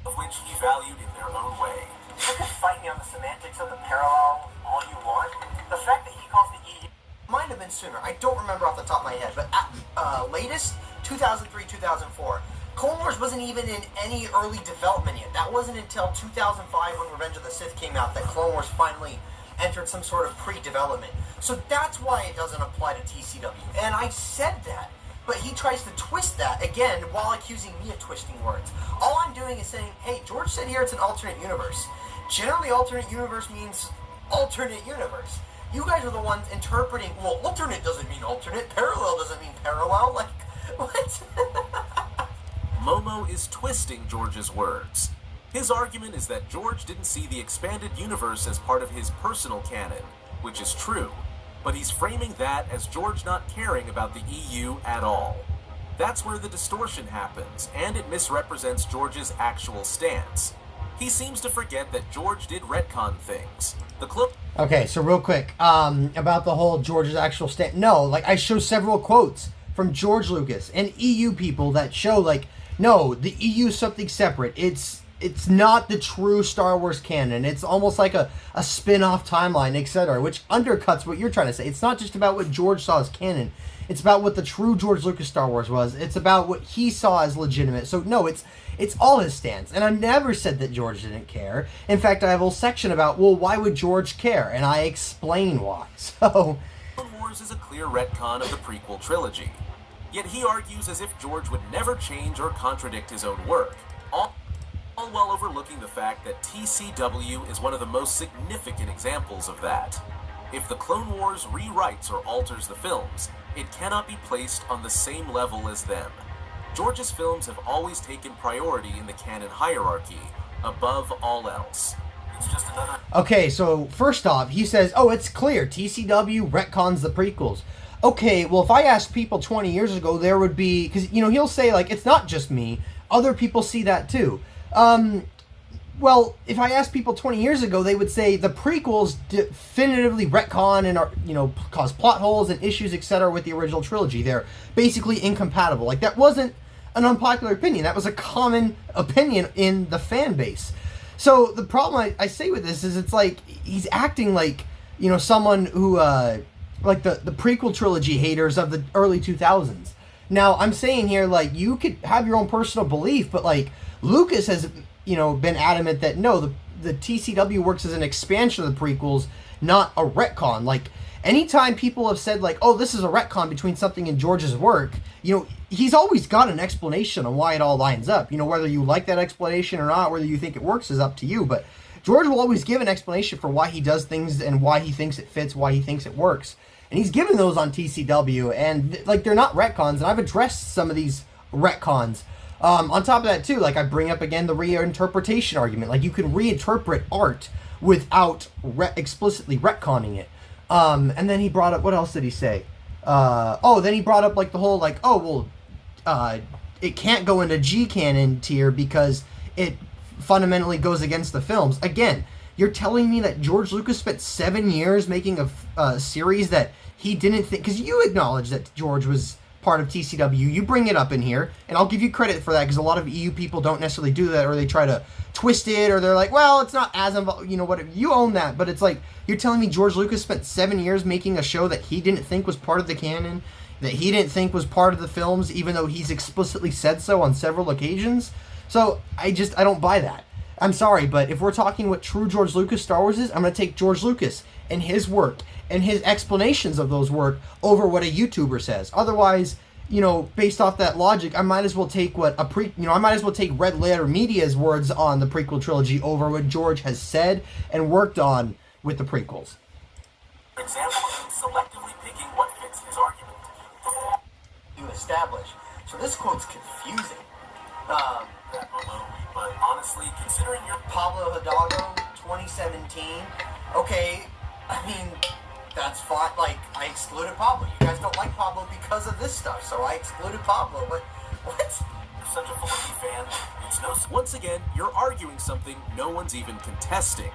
C: Of which he valued in their own way.
D: You can fight me on the semantics of the parallel all you want. The fact that he calls the EU might have been sooner. I don't remember off the top of my head, but at latest 2003, 2004. Clone Wars wasn't even in any early development yet. That wasn't until 2005 when Revenge of the Sith came out that Clone Wars finally entered some sort of pre-development. So that's why it doesn't apply to TCW. And I said that. But he tries to twist that, again, while accusing me of twisting words. All I'm doing is saying, hey, George said here it's an alternate universe. Generally, alternate universe means alternate universe. You guys are the ones interpreting, well, alternate doesn't mean alternate, parallel doesn't mean parallel, like, what?
C: Momo is twisting George's words. His argument is that George didn't see the expanded universe as part of his personal canon, which is true, but he's framing that as George not caring about the EU at all. That's where the distortion happens, and it misrepresents George's actual stance. He seems to forget that George did retcon things. The clip...
A: Okay, so real quick, about the whole George's actual stance. No, like, I show several quotes from George Lucas and EU people that show, like, no, the EU is something separate. It's not the true Star Wars canon. It's almost like a spin-off timeline, etc., which undercuts what you're trying to say. It's not just about what George saw as canon. It's about what the true George Lucas Star Wars was. It's about what he saw as legitimate. So, no, it's all his stance. And I never said that George didn't care. In fact, I have a whole section about, well, why would George care? And I explain why. So...
C: Clone Wars is a clear retcon of the prequel trilogy. Yet he argues as if George would never change or contradict his own work. All while overlooking the fact that TCW is one of the most significant examples of that. If the Clone Wars rewrites or alters the films, it cannot be placed on the same level as them. George's films have always taken priority in the canon hierarchy, above all else. It's just another...
A: Okay, so first off, he says, oh, it's clear, TCW retcons the prequels. Okay, well, if I asked people 20 years ago, there would be... Because, you know, he'll say, like, it's not just me. Other people see that, too. Well, if I asked people 20 years ago, they would say the prequels definitively retcon and are, you know, cause plot holes and issues, etc. with the original trilogy. They're basically incompatible. Like, that wasn't an unpopular opinion. That was a common opinion in the fan base. So the problem I say with this is it's like he's acting like, you know, someone who, like the prequel trilogy haters of the early 2000s. Now, I'm saying here, like, you could have your own personal belief, but, like, Lucas has, you know, been adamant that, no, the TCW works as an expansion of the prequels, not a retcon. Like, anytime people have said, like, oh, this is a retcon between something in George's work, you know, he's always got an explanation on why it all lines up. You know, whether you like that explanation or not, whether you think it works is up to you, but George will always give an explanation for why he does things and why he thinks it fits, why he thinks it works. And he's given those on TCW, and, like, they're not retcons, and I've addressed some of these retcons. On top of that, too, like, I bring up, again, the reinterpretation argument. Like, you can reinterpret art without explicitly retconning it. And then he brought up, what else did he say? Then he brought up, like, the whole, like, oh, well, it can't go into G-canon tier because it fundamentally goes against the films. Again, you're telling me that George Lucas spent 7 years making a series that he didn't think... Because you acknowledge that George was part of TCW. You bring it up in here, and I'll give you credit for that, because a lot of EU people don't necessarily do that, or they try to twist it, or they're like, well, it's not as involved, you know, whatever. You own that, but it's like, you're telling me George Lucas spent 7 years making a show that he didn't think was part of the canon, that he didn't think was part of the films, even though he's explicitly said so on several occasions? So, I don't buy that. I'm sorry, but if we're talking what true George Lucas Star Wars is, I'm going to take George Lucas and his work and his explanations of those work over what a YouTuber says. Otherwise, you know, based off that logic, I might as well take I might as well take Red Letter Media's words on the prequel trilogy over what George has said and worked on with the prequels.
C: For example, of selectively picking what fits his argument.
D: You establish. So this quote's confusing.
C: But honestly, considering your
D: Pablo Hidalgo, 2017. Okay, I mean, that's fine. Like, I excluded Pablo. You guys don't like Pablo because of this stuff, so I excluded Pablo. But what?
C: You're such a Filoni fan. It's no. Once again, you're arguing something no one's even contesting.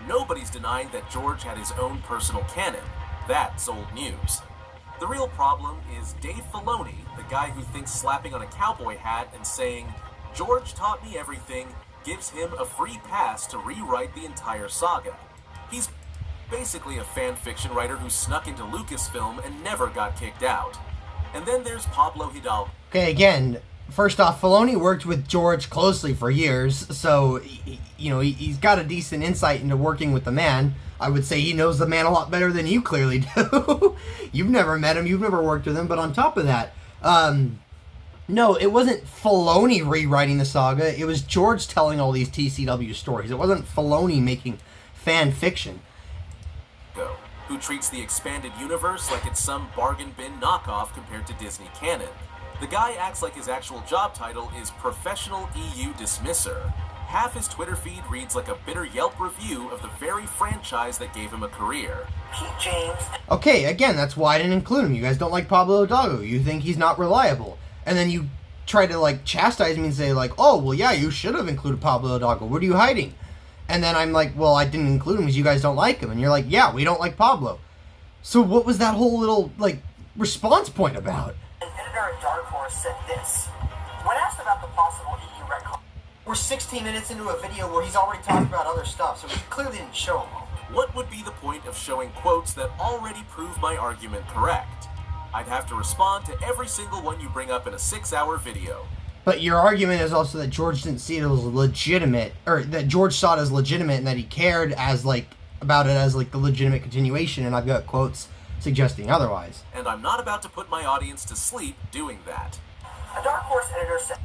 C: Nobody's denying that George had his own personal canon. That's old news. The real problem is Dave Filoni, the guy who thinks slapping on a cowboy hat and saying, "George taught me everything," gives him a free pass to rewrite the entire saga. He's basically a fan fiction writer who snuck into Lucasfilm and never got kicked out. And then there's Pablo Hidalgo.
A: Okay, again, first off, Filoni worked with George closely for years, so, he's got a decent insight into working with the man. I would say he knows the man a lot better than you clearly do. You've never met him, you've never worked with him, but on top of that, no, it wasn't Filoni rewriting the saga, it was George telling all these TCW stories. It wasn't Filoni making fan fiction.
C: Who treats the expanded universe like it's some bargain bin knockoff compared to Disney canon. The guy acts like his actual job title is Professional EU Dismisser. Half his Twitter feed reads like a bitter Yelp review of the very franchise that gave him a career.
D: Pete James.
A: Okay, again, that's why I didn't include him. You guys don't like Pablo Hidalgo. You think he's not reliable. And then you try to, chastise me and say, oh, well, yeah, you should have included Pablo Hidalgo. What are you hiding? And then I'm like, well, I didn't include him because you guys don't like him. And you're like, yeah, we don't like Pablo. So what was that whole little, response point about?
D: An editor at Dark Horse said this. When asked about the possible EU retcon, we're 16 minutes into a video where he's already talked about other stuff, so we clearly didn't show him all.
C: What would be the point of showing quotes that already prove my argument correct? I'd have to respond to every single one you bring up in a 6-hour video.
A: But your argument is also that George didn't see it as legitimate, or that George saw it as legitimate and that he cared as, about it as, the legitimate continuation, and I've got quotes suggesting otherwise.
C: And I'm not about to put my audience to sleep doing that.
D: A Dark Horse editor said,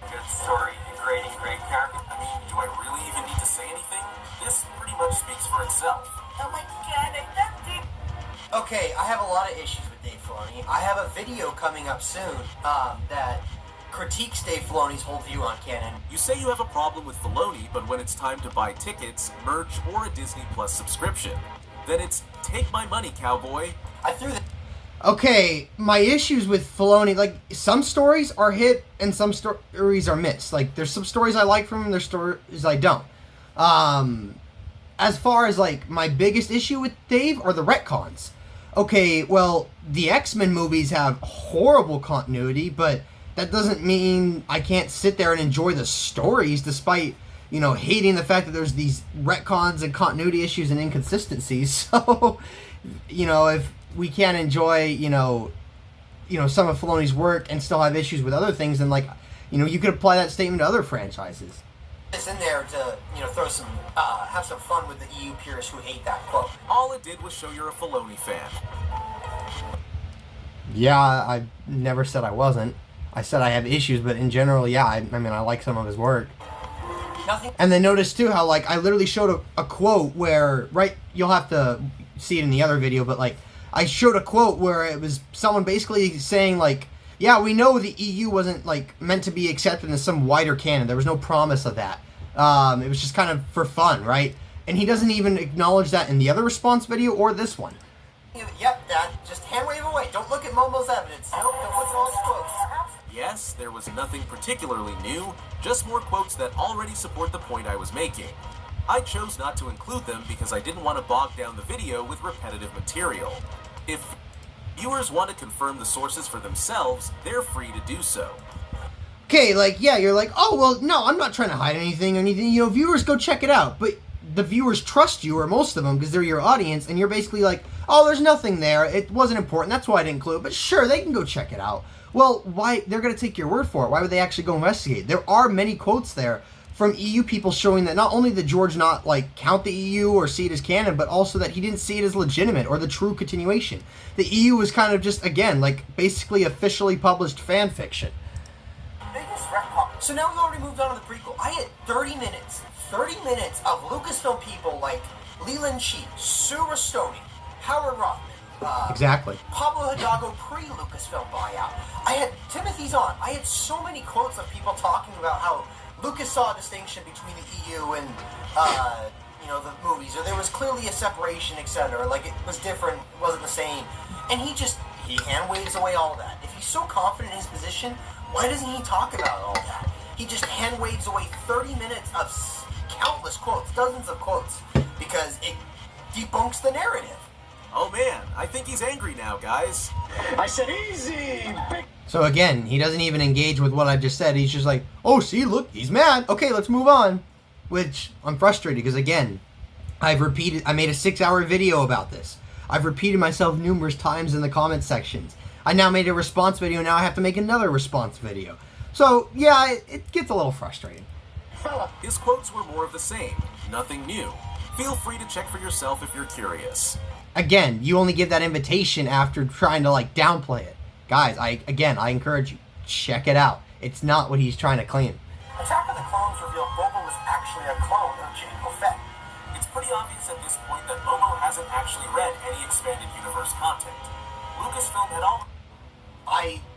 C: Good story, great character. I mean, do I really even need to say anything? This pretty much speaks for itself.
D: oh my god, I loved it. Okay, I have a lot of issues with Dave Filoni. I have a video coming up soon that critiques Dave Filoni's whole view on canon.
C: You say you have a problem with Filoni, but when it's time to buy tickets, merch, or a Disney Plus subscription, then it's take my money, cowboy.
D: I threw the...
A: Okay, my issues with Filoni, some stories are hit and some stories are missed. There's some stories I like from him, there's stories I don't. As far as, my biggest issue with Dave are the retcons. Okay, well, the X-Men movies have horrible continuity, but that doesn't mean I can't sit there and enjoy the stories despite, hating the fact that there's these retcons and continuity issues and inconsistencies. So, if we can't enjoy, some of Filoni's work and still have issues with other things, then, you could apply that statement to other franchises.
D: It's in there to, throw some, have some fun with the EU purists who hate that quote.
C: All it did was show you're a Filoni fan.
A: Yeah, I never said I wasn't. I said I have issues, but in general, yeah, I like some of his work.
D: Nothing.
A: And then notice, too, how, I literally showed a quote where, you'll have to see it in the other video, but, I showed a quote where it was someone basically saying, yeah, we know the EU wasn't, meant to be accepted in some wider canon. There was no promise of that. It was just kind of for fun, right? And he doesn't even acknowledge that in the other response video or this one.
D: Yep, Dad. Just hand wave away. Don't look at Momo's evidence. Nope, don't look at all his quotes.
C: Yes, there was nothing particularly new, just more quotes that already support the point I was making. I chose not to include them because I didn't want to bog down the video with repetitive material. If viewers want to confirm the sources for themselves, they're free to do so.
A: Okay, yeah, you're oh, well, no, I'm not trying to hide anything or anything. Viewers, go check it out. But the viewers trust you, or most of them, because they're your audience, and you're basically oh, there's nothing there. It wasn't important. That's why I didn't include it. But sure, they can go check it out. Well, why? They're going to take your word for it. Why would they actually go investigate? There are many quotes there from EU people showing that not only did George not, count the EU or see it as canon, but also that he didn't see it as legitimate or the true continuation. The EU was kind of just, again, basically officially published fan fiction.
D: So now we've already moved on to the prequel. I had 30 minutes of Lucasfilm people like Leland Cheat, Sue Rastoni, Howard Rothman,
A: Exactly.
D: Pablo Hidalgo pre-Lucasfilm buyout. I had Timothy Zahn. I had so many quotes of people talking about how Lucas saw a distinction between the EU and the movies, or there was clearly a separation, etc. Like, it was different, it wasn't the same. And he hand waves away all of that. If he's so confident in his position, why doesn't he talk about all that? He just hand waves away 30 minutes of countless quotes, dozens of quotes, because it debunks the narrative.
C: Oh man, I think he's angry now, guys.
B: I said easy.
A: So again, he doesn't even engage with what I just said. He's just like, oh, see, look, he's mad. Okay, let's move on. Which, I'm frustrated because, again, I made a 6-hour video about this. I've repeated myself numerous times in the comment sections. I now made a response video, now I have to make another response video. So, yeah, it gets a little frustrating.
C: His quotes were more of the same, nothing new. Feel free to check for yourself if you're curious.
A: Again, you only give that invitation after trying to, like, downplay it. Guys, I encourage you, check it out. It's not what he's trying to claim.
D: Attack of the Clones revealed Boba was actually a clone of Jango Fett.
C: It's pretty obvious at this point that Momo hasn't actually read any expanded universe content. Lucasfilm had all...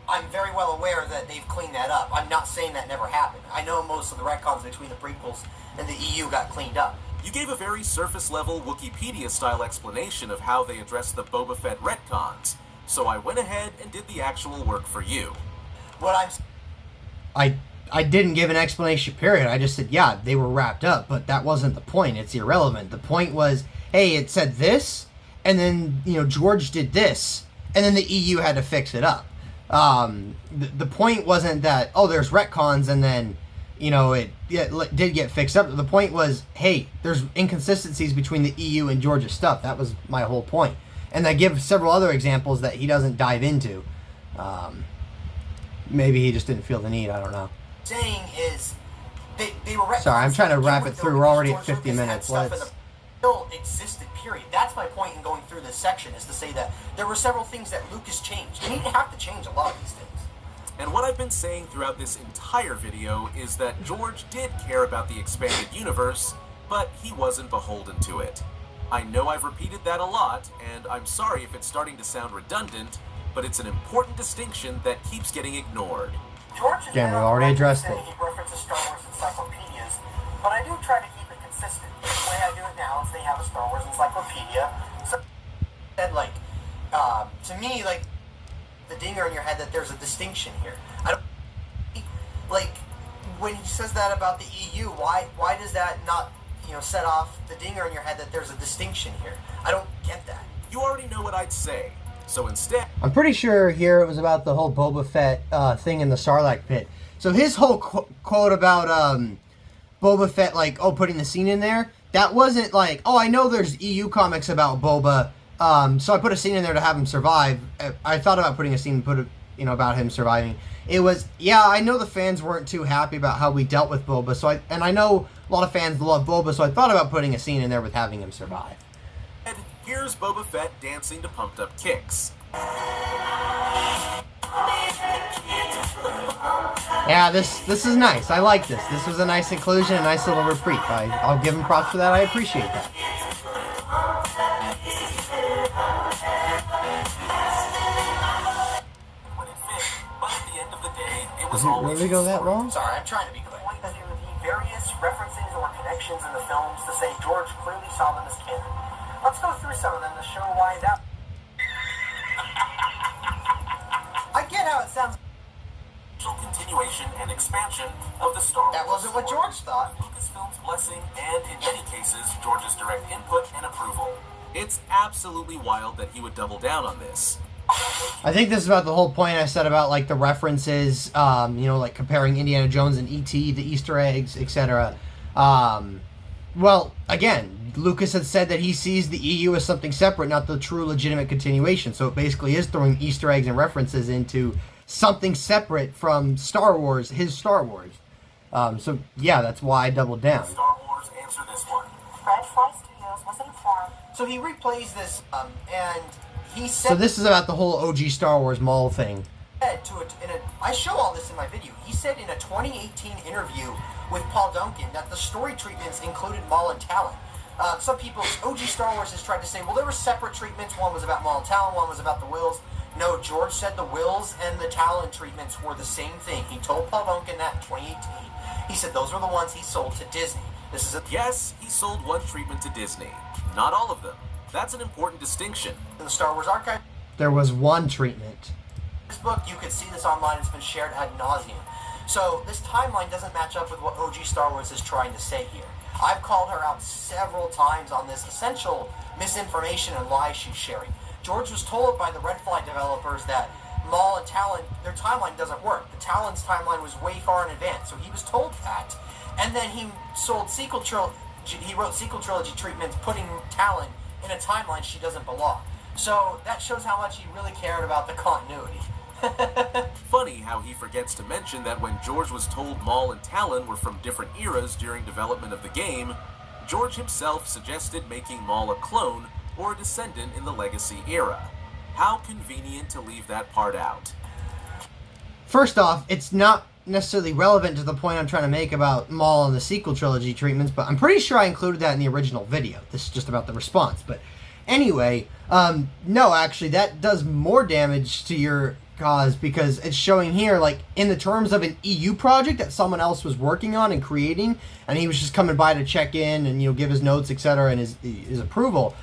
D: I'm very well aware that they've cleaned that up. I'm not saying that never happened. I know most of the retcons between the prequels and the EU got cleaned up.
C: You gave a very surface-level Wikipedia-style explanation of how they addressed the Boba Fett retcons, so I went ahead and did the actual work for you.
D: What
A: I didn't give an explanation, period. I just said, yeah, they were wrapped up, but that wasn't the point. It's irrelevant. The point was, hey, it said this, and then, George did this, and then the EU had to fix it up. The point wasn't that, oh, there's retcons, and then, it did get fixed up. The point was, hey, there's inconsistencies between the EU and George's stuff. That was my whole point. And I give several other examples that he doesn't dive into. Maybe he just didn't feel the need. I don't know.
D: Saying is, they were retcons.
A: Sorry, I'm trying to wrap it through. We're already at 50 minutes.
D: Still existed, period. That's my point in going through this section, is to say that there were several things that Lucas changed. And he didn't have to change a lot of these things.
C: And what I've been saying throughout this entire video is that George did care about the expanded universe, but he wasn't beholden to it. I know I've repeated that a lot, and I'm sorry if it's starting to sound redundant, but it's an important distinction that keeps getting ignored.
D: George is
A: Again, we already addressed it.
D: He references Star Wars encyclopedias, but I do try to keep it consistent. The way I do it now is they have a Star Wars encyclopedia. So, to me, the dinger in your head that there's a distinction here. I don't when he says that about the EU. Why does that not set off the dinger in your head that there's a distinction here? I don't get that.
C: You already know what I'd say, so instead...
A: I'm pretty sure here it was about the whole Boba Fett thing in the Sarlacc pit. So his whole quote about Boba Fett, putting the scene in there, that wasn't oh, I know there's EU comics about Boba, so I put a scene in there to have him survive. I thought about putting a scene about him surviving. It was, yeah, I know the fans weren't too happy about how we dealt with Boba, and I know a lot of fans love Boba, so I thought about putting a scene in there with having him survive.
C: And here's Boba Fett dancing to pumped up kicks.
A: Yeah, this is nice. I like this. This was a nice inclusion, a nice little reprieve. I'll give him props for that. I appreciate that. Does it really go that long?
D: Sorry, I'm trying to be quick. Point to the various references or connections in the films to say George clearly saw them as canon. Let's go through some of them to show why that... I get how it sounds...
C: Continuation and expansion of the Star Wars.
D: That wasn't what George thought.
C: Lucasfilm's blessing and, in many cases, George's direct input and approval. It's absolutely wild that he would double down on this.
A: I think this is about the whole point I said about the references, comparing Indiana Jones and E.T., the Easter eggs, etc. Well, again, Lucas had said that he sees the EU as something separate, not the true legitimate continuation. So it basically is throwing Easter eggs and references into something separate from Star Wars, his Star Wars. So yeah, that's why I doubled down.
C: Star Wars, answer this one.
F: Red Fly Studios was informed.
D: So he replays this, and he said...
A: So this is about the whole OG Star Wars mall thing.
D: I show all this in my video. He said in a 2018 interview with Paul Duncan that the story treatments included Maul and Talon. Some people, OG Star Wars has tried to say, well, there were separate treatments. One was about Maul and Talon, one was about the Wills. No, George said the Wills and the Talon treatments were the same thing. He told Paul Duncan that in 2018. He said those were the ones he sold to Disney. This is
C: Yes, he sold one treatment to Disney. Not all of them. That's an important distinction.
D: in the Star Wars archive.
A: There was one treatment.
D: This book, you could see this online. It's been shared ad nauseum. So this timeline doesn't match up with what OG Star Wars is trying to say here. I've called her out several times on this essential misinformation and lies she's sharing. George was told by the Red Flag developers that Maul and Talon, their timeline doesn't work. The Talon's timeline was way far in advance, so he was told that. And then he wrote sequel trilogy treatments putting Talon in a timeline she doesn't belong. So that shows how much he really cared about the continuity.
C: Funny how he forgets to mention that when George was told Maul and Talon were from different eras during development of the game, George himself suggested making Maul a clone or a descendant in the Legacy era. How convenient to leave that part out.
A: First off, it's not necessarily relevant to the point I'm trying to make about Maul and the sequel trilogy treatments, but I'm pretty sure I included that in the original video. This is just about the response. But anyway, no, actually, that does more damage to your cause because it's showing here, like, in the terms of an EU project that someone else was working on and creating, and he was just coming by to check in and, give his notes, etc., and his approval.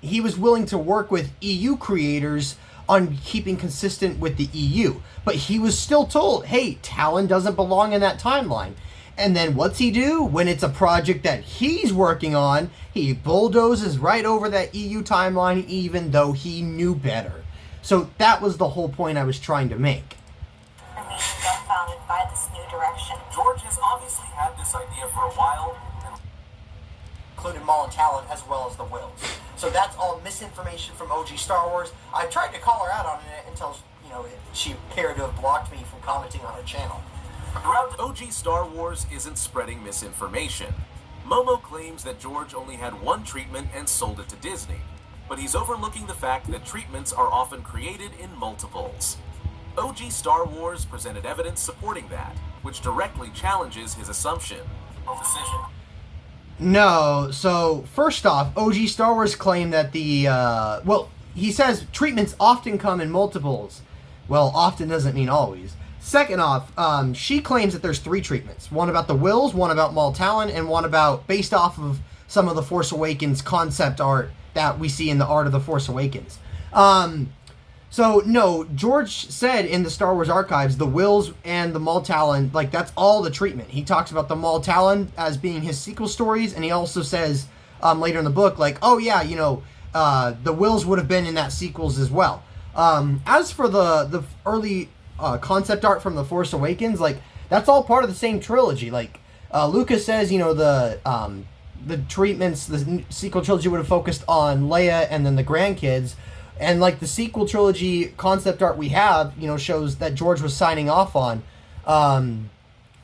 A: He was willing to work with EU creators on keeping consistent with the EU. But he was still told, hey, Talon doesn't belong in that timeline. And then what's he do? When it's a project that he's working on, he bulldozes right over that EU timeline even though he knew better. So that was the whole point I was trying to make.
F: For me, dumbfounded by this new direction.
C: George has obviously had this idea for a while, and
D: Included Maul and Talon as well as the Wills. So that's all misinformation from OG Star Wars. I tried to call her out on it until, she appeared to have blocked me from commenting on her channel.
C: throughout OG Star Wars isn't spreading misinformation. Momo claims that George only had one treatment and sold it to Disney, but he's overlooking the fact that treatments are often created in multiples. OG Star Wars presented evidence supporting that, which directly challenges his assumption. Decision.
A: No, so first off, OG Star Wars claimed that he says treatments often come in multiples. Well, often doesn't mean always. Second off, she claims that there's 3 treatments. One about the Wills, one about Maul Talon, and one based off of some of the Force Awakens concept art that we see in the Art of the Force Awakens. So, no, George said in the Star Wars archives, the Wills and the Maul Talon, that's all the treatment. He talks about the Maul Talon as being his sequel stories, and he also says later in the book, the Wills would have been in that sequels as well. As for the early concept art from The Force Awakens, that's all part of the same trilogy. Lucas says, the treatments, the sequel trilogy would have focused on Leia and then the grandkids. And, the sequel trilogy concept art we have, shows that George was signing off on.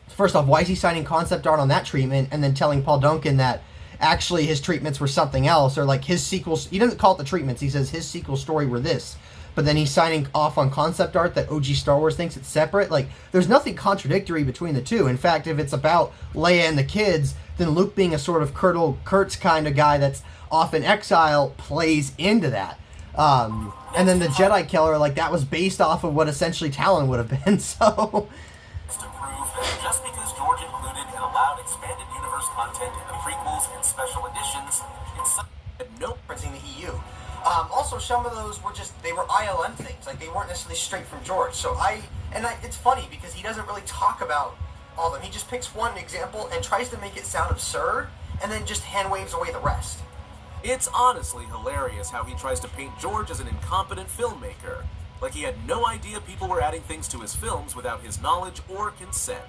A: First off, why is he signing concept art on that treatment and then telling Paul Duncan that actually his treatments were something else? Or, his sequels, he doesn't call it the treatments, he says his sequel story were this. But then he's signing off on concept art that OG Star Wars thinks it's separate. There's nothing contradictory between the two. In fact, if it's about Leia and the kids, then Luke being a sort of Colonel Kurtz kind of guy that's off in exile plays into that. And then the Jedi Killer, that was based off of what essentially Talon would have been, so...
C: To prove that just because George included and allowed expanded universe content in the prequels and special editions, it's no
D: Referencing the EU. Also, some of those were they were ILM things. They weren't necessarily straight from George. So it's funny because he doesn't really talk about all of them. He just picks one example and tries to make it sound absurd and then just hand waves away the rest.
C: It's honestly hilarious how he tries to paint George as an incompetent filmmaker, like he had no idea people were adding things to his films without his knowledge or consent.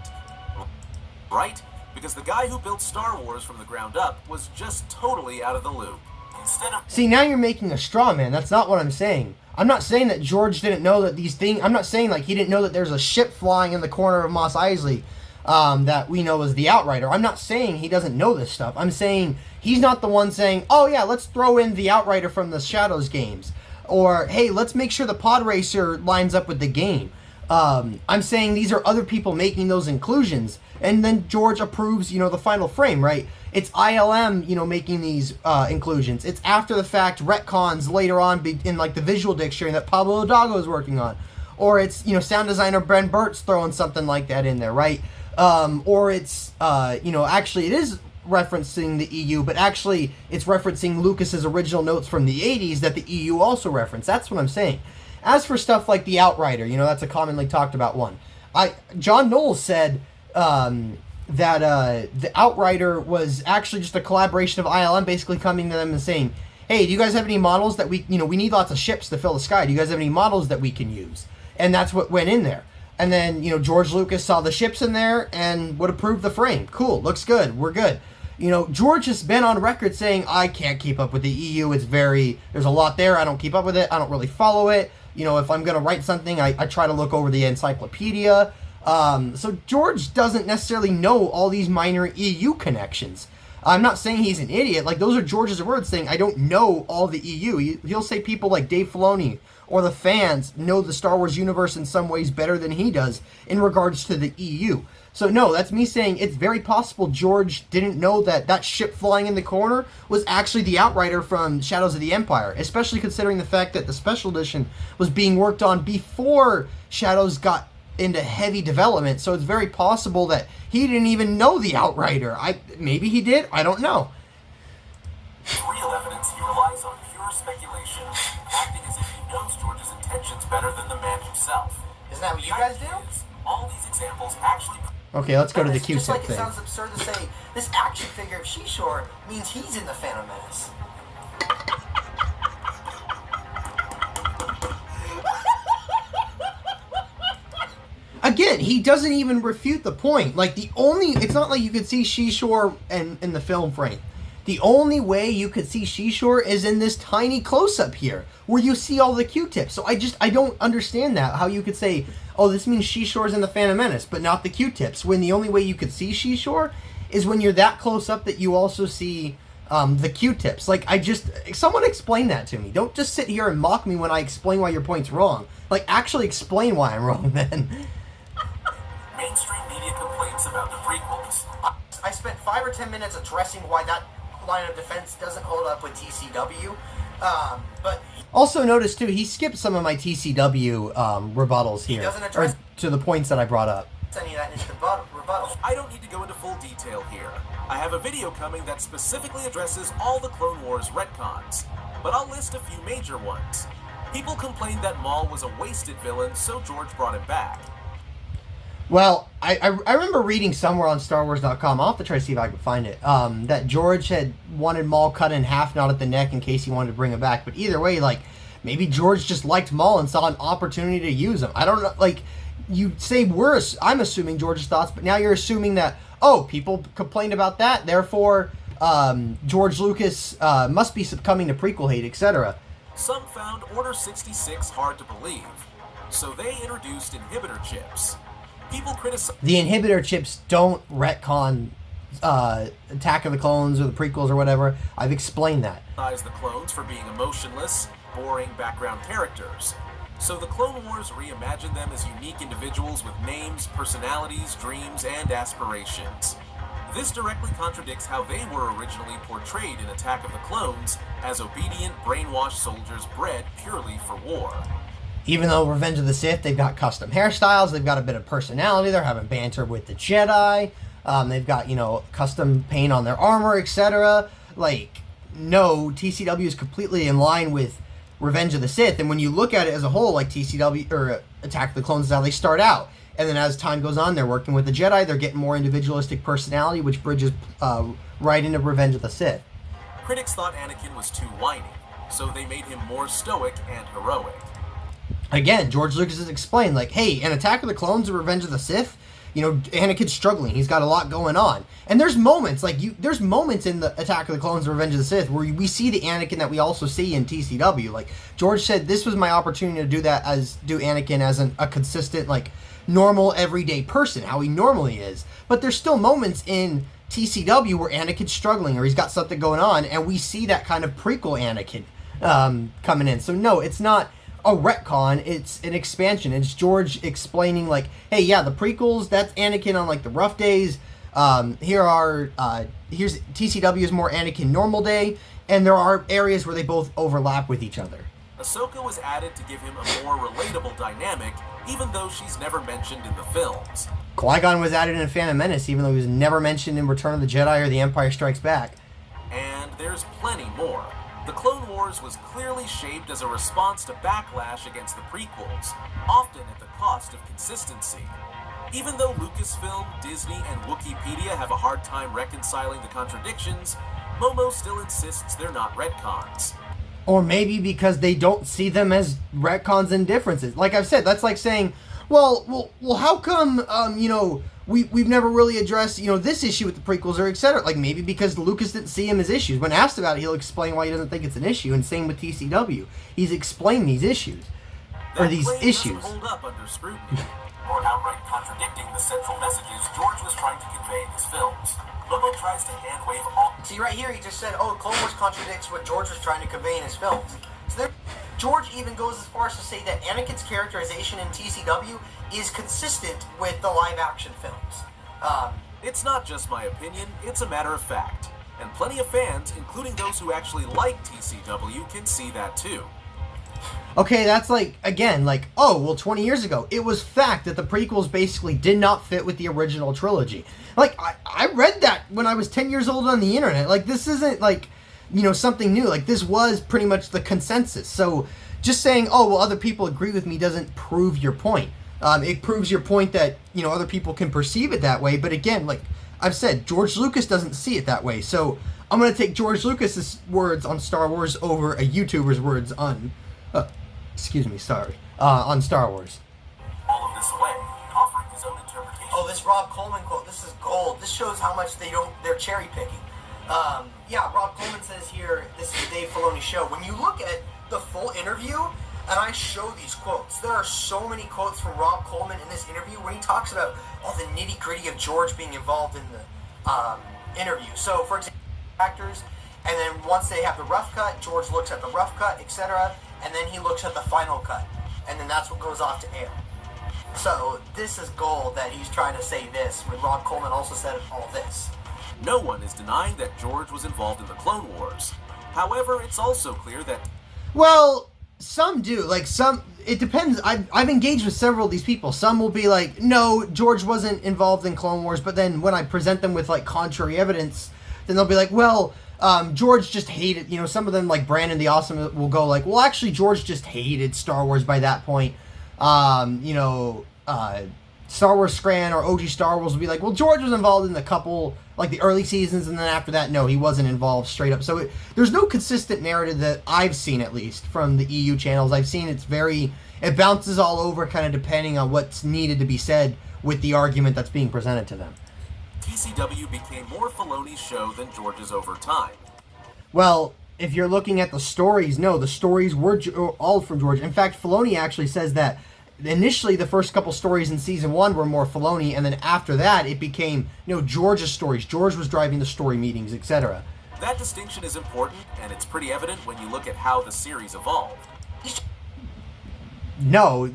C: Right? Because the guy who built Star Wars from the ground up was just totally out of the loop. Instead of...
A: See, now you're making a straw man. That's not what I'm saying. I'm not saying that George didn't know that these things... I'm not saying, he didn't know that there's a ship flying in the corner of Mos Eisley that we know is the Outrider. I'm not saying he doesn't know this stuff. I'm saying he's not the one saying, oh yeah, let's throw in the Outrider from the Shadows games. Or, hey, let's make sure the Pod Racer lines up with the game. I'm saying these are other people making those inclusions. And then George approves, the final frame, right? It's ILM, making these inclusions. It's after the fact retcons later on in the visual dictionary that Pablo Hidalgo is working on. Or it's, sound designer Brent Burt's throwing something like that in there, right? Or it's, actually it is referencing the EU, but actually it's referencing Lucas's original notes from the 80s that the EU also referenced. That's what I'm saying. As for stuff like the Outrider, you know, that's a commonly talked about one. John Knowles said that the Outrider was actually just a collaboration of ILM basically coming to them and saying, hey, do you guys have any models that we need lots of ships to fill the sky. Do you guys have any models that we can use? And that's what went in there. And then, you know, George Lucas saw the ships in there and would approve the frame. Cool, looks good, we're good. You know, George has been on record saying, I can't keep up with the EU, there's a lot there, I don't keep up with it, I don't really follow it. You know, if I'm going to write something, I try to look over the encyclopedia. So George doesn't necessarily know all these minor EU connections. I'm not saying he's an idiot. Like, those are George's words saying, I don't know all the EU. He'll say people like Dave Filoni or the fans know the Star Wars universe in some ways better than he does in regards to the EU. So no, that's me saying it's very possible George didn't know that that ship flying in the corner was actually the Outrider from Shadows of the Empire, especially considering the fact that the special edition was being worked on before Shadows got into heavy development. So it's very possible that he didn't even know the Outrider. Maybe he did, I don't know.
C: Real evidence, he relies on pure speculation, acting as if he knows George's intentions better than the man himself.
D: Isn't that what you guys do?
C: All these examples actually...
A: Okay, let's go to the
D: Just
A: Q-tip
D: like
A: thing.
D: it sounds absurd to say, this action figure of She-Shore means he's in the Phantom Menace.
A: Again, he doesn't even refute the point. Like, it's not like you could see She-Shore in the film frame. The only way you could see She-Shore is in this tiny close-up here, where you see all the Q-tips. So I don't understand that, how you could say, oh, this means She-Shore's in the Phantom Menace, but not the Q-tips, when the only way you could see She-Shore is when you're that close up that you also see the Q-tips. Like, someone explain that to me. Don't just sit here and mock me when I explain why your point's wrong. Like, actually explain why I'm wrong, then.
C: Mainstream media complaints about the prequels.
D: I spent 5 or 10 minutes addressing why that line of defense doesn't hold up with TCW, but...
A: Also notice, too, he skipped some of my TCW rebuttals here.
D: He doesn't address...
A: to the points that I brought up.
D: Any of that in his rebuttal.
C: I don't need to go into full detail here. I have a video coming that specifically addresses all the Clone Wars retcons, but I'll list a few major ones. People complained that Maul was a wasted villain, so George brought him back.
A: Well, I remember reading somewhere on StarWars.com, I'll have to try to see if I can find it, that George had wanted Maul cut in half, not at the neck, in case he wanted to bring him back. But either way, like, maybe George just liked Maul and saw an opportunity to use him. I don't know, like, you say I'm assuming George's thoughts, but now you're assuming that, oh, people complained about that, therefore George Lucas must be succumbing to prequel hate, etc.
C: Some found Order 66 hard to believe, so they introduced inhibitor chips. People criticize...
A: The inhibitor chips don't retcon Attack of the Clones or the prequels or whatever. I've explained that.
C: The clones for being emotionless, boring background characters. So the Clone Wars reimagined them as unique individuals with names, personalities, dreams, and aspirations. This directly contradicts how they were originally portrayed in Attack of the Clones as obedient, brainwashed soldiers bred purely for war.
A: Even though Revenge of the Sith, they've got custom hairstyles, they've got a bit of personality, they're having banter with the Jedi, they've got, you know, custom paint on their armor, etc. Like, no, TCW is completely in line with Revenge of the Sith, and when you look at it as a whole, like TCW, or Attack of the Clones is how they start out. And then as time goes on, they're working with the Jedi, they're getting more individualistic personality, which bridges right into Revenge of the Sith.
C: Critics thought Anakin was too whiny, so they made him more stoic and heroic.
A: Again, George Lucas has explained, like, hey, in Attack of the Clones or Revenge of the Sith, you know, Anakin's struggling. He's got a lot going on. And there's moments, like, there's moments in the Attack of the Clones or Revenge of the Sith where we see the Anakin that we also see in TCW. Like, George said, this was my opportunity to do Anakin as a consistent, like, normal, everyday person, how he normally is. But there's still moments in TCW where Anakin's struggling or he's got something going on, and we see that kind of prequel Anakin coming in. So, no, it's not a retcon, it's an expansion. It's George explaining, like, hey, yeah, the prequels, that's Anakin on, like, the rough days. Here's TCW's more Anakin normal day, and there are areas where they both overlap with each other.
C: Ahsoka was added to give him a more relatable dynamic, even though she's never mentioned in the films.
A: Qui-Gon was added in Phantom Menace, even though he was never mentioned in Return of the Jedi or The Empire Strikes Back.
C: And there's plenty more. The Clone Wars was clearly shaped as a response to backlash against the prequels, often at the cost of consistency. Even though Lucasfilm, Disney, and Wikipedia have a hard time reconciling the contradictions, Momo still insists they're not retcons.
A: Or maybe because they don't see them as retcons and differences. Like I've said, that's like saying, well, how come, we've never really addressed, this issue with the prequels or etc. Like, maybe because Lucas didn't see them as issues. When asked about it, he'll explain why he doesn't think it's an issue, and same with TCW. He's explained these issues. Or these issues.
C: That claim doesn't hold up under scrutiny, or outright contradicting the central messages George was trying to convey in his films. Momo tries to hand-wave all...
D: See, right here, he just said, Clone Wars contradicts what George was trying to convey in his films. So George even goes as far as to say that Anakin's characterization in TCW is consistent with the live-action films.
C: It's not just my opinion, it's a matter of fact. And plenty of fans, including those who actually like TCW, can see that too.
A: Okay, that's like, again, 20 years ago, it was fact that the prequels basically did not fit with the original trilogy. Like, I read that when I was 10 years old on the internet. Like, this isn't, something new. Like, this was pretty much the consensus. So, just saying, other people agree with me doesn't prove your point. It proves your point that, other people can perceive it that way. But again, like I've said, George Lucas doesn't see it that way. So, I'm going to take George Lucas's words on Star Wars over a YouTuber's words on... on Star Wars.
C: All of this away, offering his own interpretation.
D: Oh, this Rob Coleman quote, this is gold. This shows how much they're cherry picking. Rob Coleman says here, this is the Dave Filoni show. When you look at the full interview, and I show these quotes, there are so many quotes from Rob Coleman in this interview when he talks about all the nitty gritty of George being involved in the interview. So, for example, actors, and then once they have the rough cut, George looks at the rough cut, etc., and then he looks at the final cut, and then that's what goes off to air. So this is gold that he's trying to say this, when Rob Coleman also said all this.
C: No one is denying that George was involved in the Clone Wars. However, it's also clear that...
A: Well, some do. It depends. I've engaged with several of these people. Some will be like, no, George wasn't involved in Clone Wars, but then when I present them with, contrary evidence, then they'll be like, well... George just hated, some of them, like Brandon the Awesome, will go like, well, actually, George just hated Star Wars by that point. Star Wars Scran or OG Star Wars will be like, well, George was involved in the couple, the early seasons, and then after that, no, he wasn't involved straight up. So there's no consistent narrative that I've seen, at least, from the EU channels. I've seen it bounces all over, kind of depending on what's needed to be said with the argument that's being presented to them.
C: TCW became more Filoni's show than George's over time.
A: Well, if you're looking at the stories, no, the stories were all from George. In fact, Filoni actually says that initially the first couple stories in season 1 were more Filoni, and then after that it became, George's stories. George was driving the story meetings, etc.
C: That distinction is important, and it's pretty evident when you look at how the series evolved.
A: No,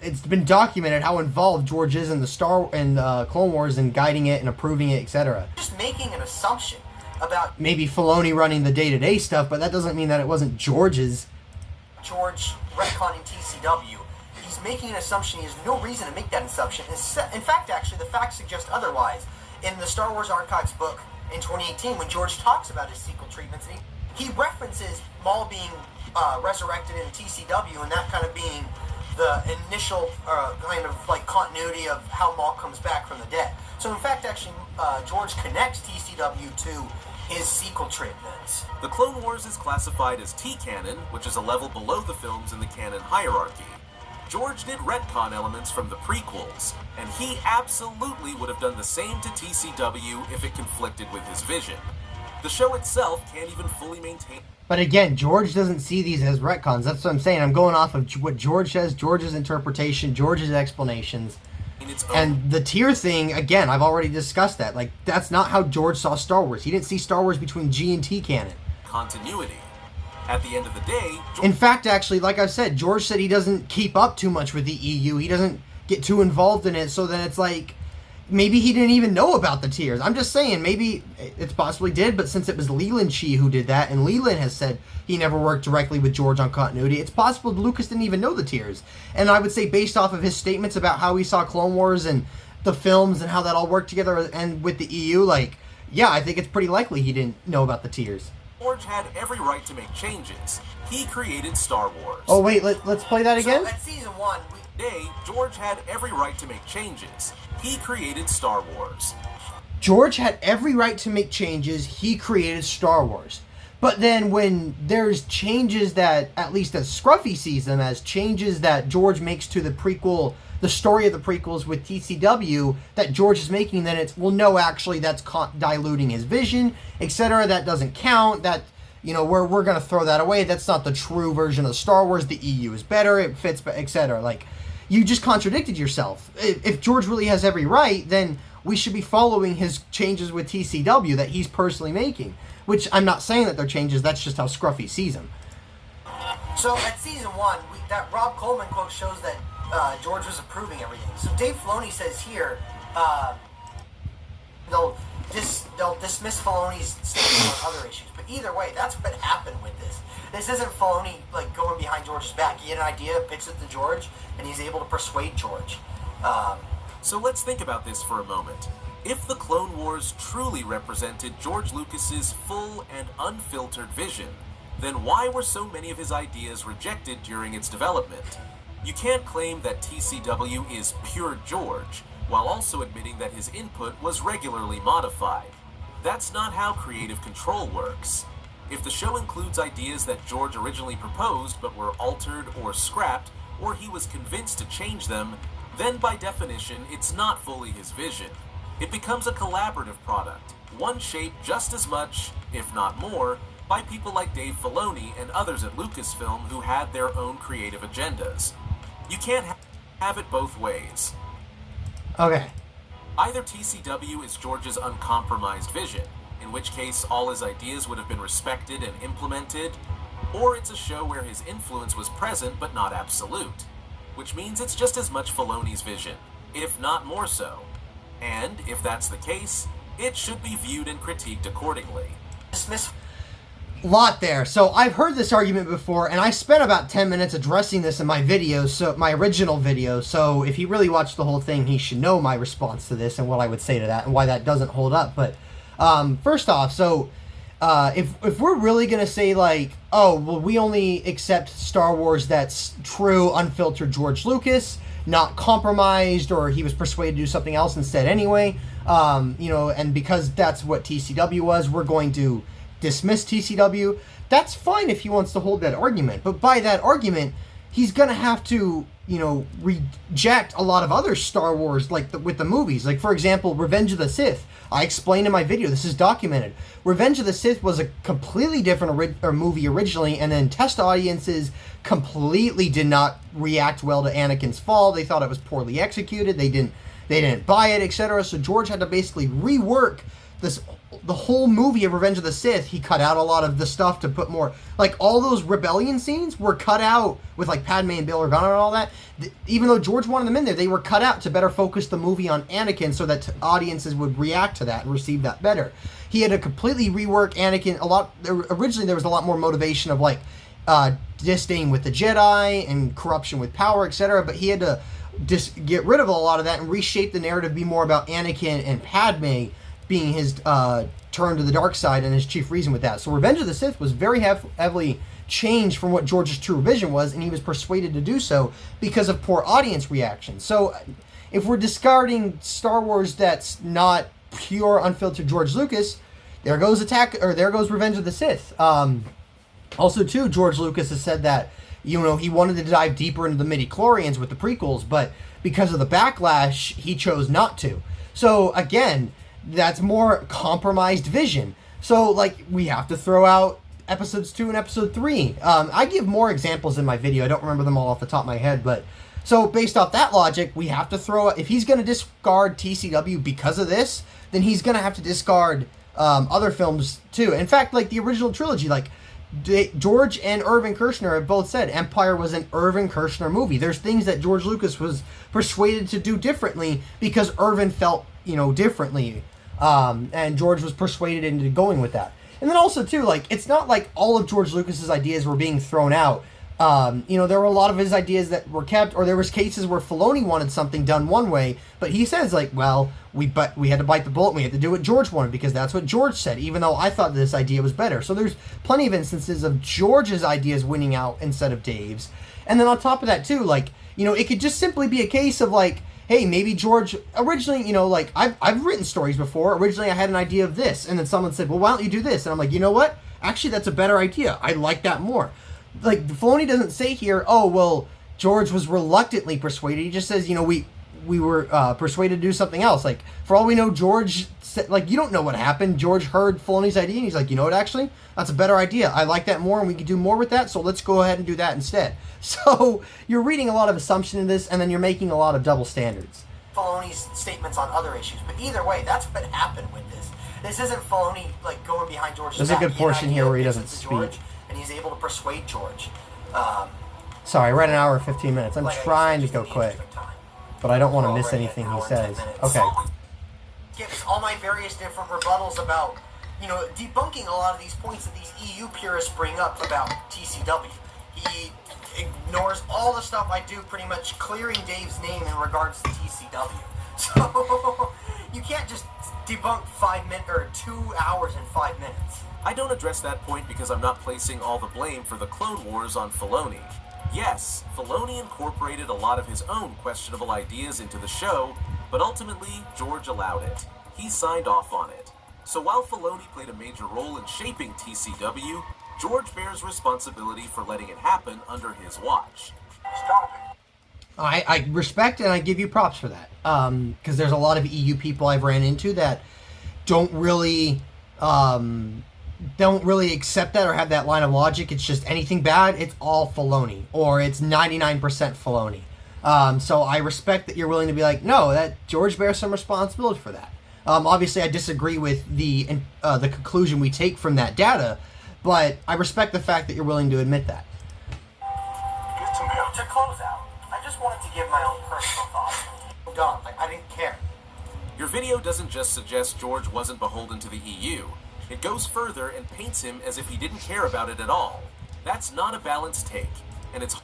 A: it's been documented how involved George is in the Clone Wars and guiding it and approving it, etc.
D: Just making an assumption about
A: maybe Filoni running the day-to-day stuff, but that doesn't mean that it wasn't George's.
D: George retconning TCW. He's making an assumption. He has no reason to make that assumption. In fact, actually, the facts suggest otherwise. In the Star Wars Archives book in 2018, when George talks about his sequel treatments, he references Maul being resurrected in TCW, and that kind of being the initial continuity of how Maul comes back from the dead. So in fact, actually, George connects TCW to his sequel treatments.
C: The Clone Wars is classified as T-canon, which is a level below the films in the canon hierarchy. George did retcon elements from the prequels, and he absolutely would have done the same to TCW if it conflicted with his vision. The show itself can't even fully maintain...
A: But again, George doesn't see these as retcons. That's what I'm saying. I'm going off of what George says, George's interpretation, George's explanations. And the tier thing, again, I've already discussed that. That's not how George saw Star Wars. He didn't see Star Wars between G and T canon.
C: Continuity. At the end of the day...
A: In fact, actually, like I've said, George said he doesn't keep up too much with the EU. He doesn't get too involved in it, so then it's maybe he didn't even know about the tiers. I'm just saying, maybe it's possibly did, but since it was Leland Shee who did that, and Leland has said he never worked directly with George on continuity, it's possible Lucas didn't even know the tiers. And I would say, based off of his statements about how he saw Clone Wars and the films and how that all worked together and with the EU, like, yeah, I think it's pretty likely he didn't know about the tiers.
C: George had every right to make changes. He created Star Wars.
A: Oh, wait, let's play that again?
D: So at season 1,
C: Today, George had every right to make changes. He created Star Wars.
A: George had every right to make changes. He created Star Wars. But then when there's changes that, at least as Scruffy sees them, as changes that George makes to the prequel, the story of the prequels with TCW that George is making, then it's, well, no, actually, that's diluting his vision, etc. That doesn't count. That, you know, we're going to throw that away. That's not the true version of Star Wars. The EU is better. It fits, etc. Like, you just contradicted yourself. If George really has every right, then we should be following his changes with TCW that he's personally making. Which, I'm not saying that they're changes, that's just how Scruffy sees them.
D: So at season 1, that Rob Coleman quote shows that George was approving everything. So Dave Filoni says here, they'll dismiss Filoni's statement on other issues. But either way, that's what happened with this. This isn't Filoni like going behind George's back. He had an idea, pitched it to George, and he's able to persuade George.
C: So let's think about this for a moment. If the Clone Wars truly represented George Lucas's full and unfiltered vision, then why were so many of his ideas rejected during its development? You can't claim that TCW is pure George, while also admitting that his input was regularly modified. That's not how creative control works. If the show includes ideas that George originally proposed but were altered or scrapped, or he was convinced to change them, then by definition, it's not fully his vision. It becomes a collaborative product, one shaped just as much, if not more, by people like Dave Filoni and others at Lucasfilm who had their own creative agendas. You can't have it both ways.
A: Okay.
C: Either TCW is George's uncompromised vision, in which case all his ideas would have been respected and implemented, or it's a show where his influence was present but not absolute, which means it's just as much Filoni's vision, if not more so. And, if that's the case, it should be viewed and critiqued accordingly.
A: Lot there. So I've heard this argument before, and I spent about 10 minutes addressing this in my video, so my original video. So if he really watched the whole thing, he should know my response to this and what I would say to that and why that doesn't hold up. But first off, so if we're really gonna say like, oh, well, we only accept Star Wars that's true, unfiltered George Lucas, not compromised, or he was persuaded to do something else instead anyway, you know, and because that's what TCW was, we're going to dismiss TCW. That's fine if he wants to hold that argument, but by that argument, he's gonna have to, you know, reject a lot of other Star Wars, like with the movies. Like, for example, Revenge of the Sith. I explained in my video, this is documented. Revenge of the Sith was a completely different movie originally, and then test audiences completely did not react well to Anakin's fall. They thought it was poorly executed. They didn't buy it, etc. So George had to basically rework the whole movie of Revenge of the Sith. He cut out a lot of the stuff to put more, like all those rebellion scenes were cut out with like Padme and Bail Organa and all that. Even though George wanted them in there, they were cut out to better focus the movie on Anakin so that audiences would react to that and receive that better. He had to completely rework Anakin a lot. Originally there was a lot more motivation of like disdain with the Jedi and corruption with power, etc. But he had to just get rid of a lot of that and reshape the narrative, be more about Anakin and Padme being his turn to the dark side and his chief reason with that. So Revenge of the Sith was very heavily changed from what George's true vision was, and he was persuaded to do so because of poor audience reaction. So if we're discarding Star Wars that's not pure, unfiltered George Lucas, there goes Revenge of the Sith. Also, too, George Lucas has said that, you know, he wanted to dive deeper into the midi-chlorians with the prequels, but because of the backlash, he chose not to. So, again, that's more compromised vision. So, like, we have to throw out episodes 2 and episode 3. I give more examples in my video. I don't remember them all off the top of my head, but so based off that logic, we have to throw out, if he's going to discard TCW because of this, then he's going to have to discard other films too. In fact, like the original trilogy, like George and Irvin Kershner have both said Empire was an Irvin Kershner movie. There's things that George Lucas was persuaded to do differently because Irvin felt, you know, differently. And George was persuaded into going with that. And then also, too, like, it's not like all of George Lucas's ideas were being thrown out There were a lot of his ideas that were kept, or there was cases where Filoni wanted something done one way, but he says, like, well, we had to bite the bullet, and we had to do what George wanted, because that's what George said, even though I thought this idea was better. So there's plenty of instances of George's ideas winning out instead of Dave's. And then on top of that, too, like, it could just simply be a case of, like, hey, maybe George, originally, like, I've written stories before. Originally, I had an idea of this, and then someone said, well, why don't you do this? And I'm like, you know what? Actually, that's a better idea. I like that more. Like, Filoni doesn't say here, oh, well, George was reluctantly persuaded. He just says, we were persuaded to do something else. Like, for all we know, George said, like, you don't know what happened. George heard Filoni's idea, and he's like, you know what, actually? That's a better idea. I like that more, and we can do more with that, so let's go ahead and do that instead. So, you're reading a lot of assumption in this, and then you're making a lot of double standards.
D: Filoni's statements on other issues, but either way, that's what happened with this. This isn't Filoni, like, going behind George's back.
A: There's a good portion here where he doesn't speak.
D: George, and he's able to persuade George.
A: Sorry, we're at an hour and 15 minutes. I'm trying to go quick, but I don't want to miss anything he says. Okay.
D: Gives all my various different rebuttals about, debunking a lot of these points that these EU purists bring up about TCW. He ignores all the stuff I do, pretty much clearing Dave's name in regards to TCW. So, you can't just debunk 5 minutes or 2 hours in 5 minutes.
C: I don't address that point because I'm not placing all the blame for the Clone Wars on Filoni. Yes, Filoni incorporated a lot of his own questionable ideas into the show, but ultimately, George allowed it. He signed off on it. So while Filoni played a major role in shaping TCW, George bears responsibility for letting it happen under his watch.
A: I respect and I give you props for that. Because there's a lot of EU people I've ran into that don't really accept that or have that line of logic. It's just anything bad, it's all Filoni, or it's 99% Filoni. So I respect that you're willing to be like, no, that George bears some responsibility for that. Obviously, I disagree with the conclusion we take from that data, but I respect the fact that you're willing to admit that.
D: To close out, I just wanted to give my own personal thoughts. Dumb, I didn't care.
C: Your video doesn't just suggest George wasn't beholden to the EU. It goes further and paints him as if he didn't care about it at all. That's not a balanced take, and it's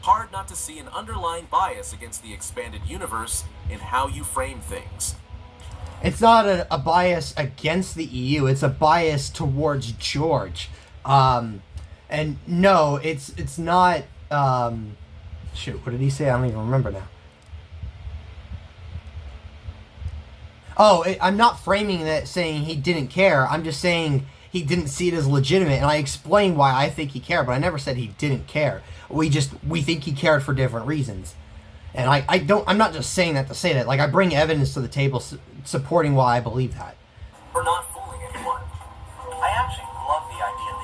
C: hard not to see an underlying bias against the expanded universe in how you frame things.
A: It's not a bias against the EU, it's a bias towards George. And no, it's not... shoot, what did he say? I don't even remember now. Oh, I'm not framing that saying he didn't care. I'm just saying he didn't see it as legitimate, and I explained why I think he cared, but I never said he didn't care. We think he cared for different reasons. And I'm not just saying that to say that. Like, I bring evidence to the table supporting why I believe that.
D: We're not fooling anyone. I actually love the idea of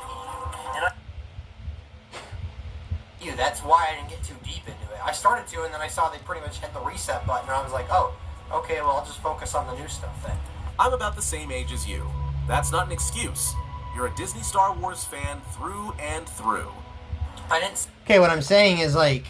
D: the EU, and that's why I didn't get too deep into it. I started to, and then I saw they pretty much hit the reset button, and I was like, oh, okay, well, I'll just focus on the new stuff then.
C: I'm about the same age as you. That's not an excuse. You're a Disney Star Wars fan through and through.
A: Okay, what I'm saying is, like,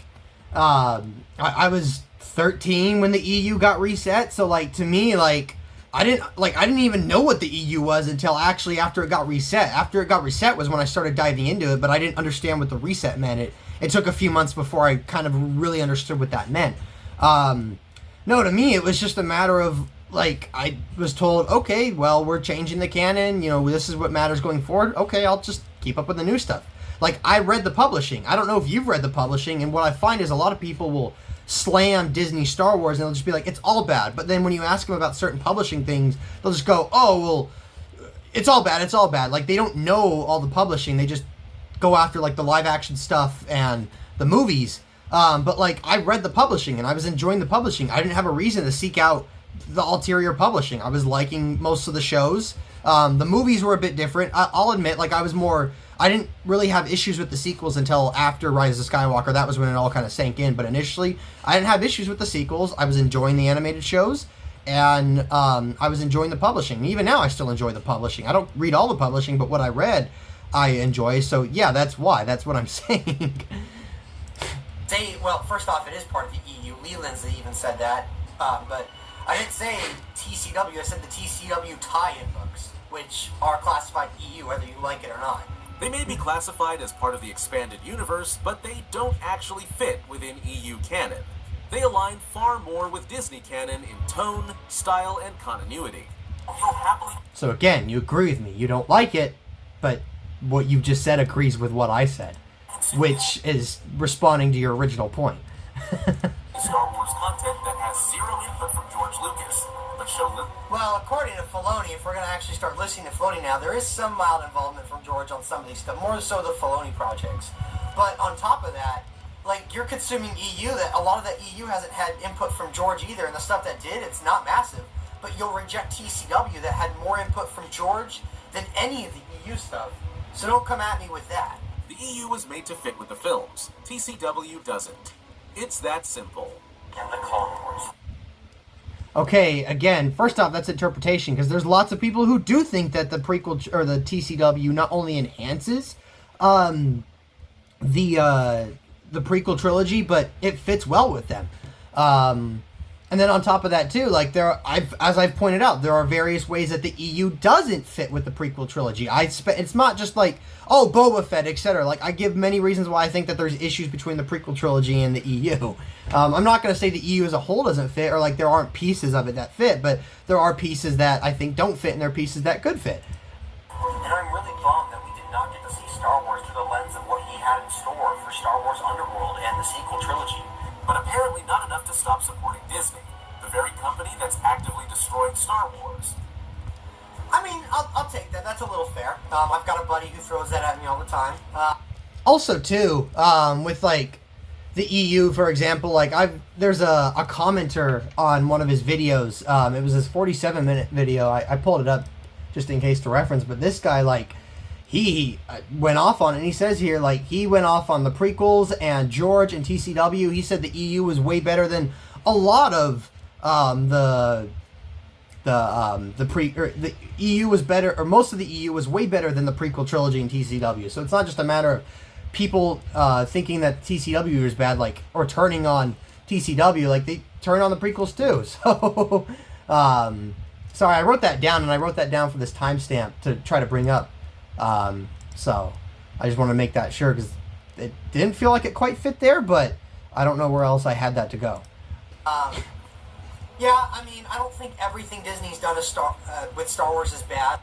A: I was 13 when the EU got reset, so, like, to me, like, I didn't even know what the EU was until actually after it got reset. After it got reset was when I started diving into it, but I didn't understand what the reset meant. It took a few months before I kind of really understood what that meant. No, to me, it was just a matter of, like, I was told, okay, well, we're changing the canon, this is what matters going forward. Okay, I'll just keep up with the new stuff. Like, I read the publishing. I don't know if you've read the publishing, and what I find is a lot of people will slam Disney Star Wars, and they'll just be like, it's all bad. But then when you ask them about certain publishing things, they'll just go, oh, well, it's all bad, it's all bad. Like, they don't know all the publishing. They just go after, like, the live-action stuff and the movies. But, like, I read the publishing, and I was enjoying the publishing. I didn't have a reason to seek out the ulterior publishing. I was liking most of the shows. The movies were a bit different. I'll admit, like, I didn't really have issues with the sequels until after Rise of Skywalker. That was when it all kind of sank in. But initially, I didn't have issues with the sequels. I was enjoying the animated shows, and I was enjoying the publishing. Even now, I still enjoy the publishing. I don't read all the publishing, but what I read, I enjoy. So, yeah, that's why. That's what I'm saying.
D: Well, first off, it is part of the EU. Lee Lindsay even said that. But I didn't say TCW. I said the TCW tie-in books, which are classified EU, whether you like it or not.
C: They may be classified as part of the expanded universe, but they don't actually fit within EU canon. They align far more with Disney canon in tone, style, and continuity.
A: So again, you agree with me. You don't like it, but what you just said agrees with what I said, which is responding to your original point.
C: Star Wars content that has zero input from George Lucas, but show little.
D: Well, according to Filoni, if we're going to actually start listening to Filoni now, there is some mild involvement from George on some of these stuff, more so the Filoni projects. But on top of that, like, you're consuming EU, that a lot of that EU hasn't had input from George either, and the stuff that did, it's not massive. But you'll reject TCW that had more input from George than any of the EU stuff. So don't come at me with that.
C: The EU was made to fit with the films. TCW doesn't. It's that simple.
D: And the Clone Wars.
A: Okay, again, first off, that's interpretation, because there's lots of people who do think that the prequel, or the TCW, not only enhances the prequel trilogy, but it fits well with them. And then on top of that too, like as I've pointed out, there are various ways that the EU doesn't fit with the prequel trilogy. It's not just like, oh, Boba Fett, etc. Like, I give many reasons why I think that there's issues between the prequel trilogy and the EU. I'm not going to say the EU as a whole doesn't fit, or like there aren't pieces of it that fit, but there are pieces that I think don't fit, and there are pieces that could fit.
D: And I'm really bummed that we did not get to see Star Wars through the lens of what he had in store for Star Wars Underworld and the sequel trilogy.
C: But apparently not enough to stop supporting Disney, the very company that's actively destroying Star Wars.
D: I mean, I'll take that. That's a little fair. I've got a buddy who throws that at me all the time.
A: Also, too, with like the EU, for example, like there's a commenter on one of his videos. It was his 47-minute video. I pulled it up just in case to reference, but this guy, like, he went off on it, and he says here, like, he went off on the prequels and George and TCW. He said the EU was way better than a lot of the EU was better, or most of the EU was way better than the prequel trilogy and TCW. So it's not just a matter of people thinking that TCW is bad, like, or turning on TCW, like they turn on the prequels too. So sorry, I wrote that down, and I wrote that down for this timestamp to try to bring up. So I just want to make that sure, because it didn't feel like it quite fit there, but I don't know where else I had that to go.
D: Yeah, I mean, I don't think everything Disney's done with Star Wars is bad.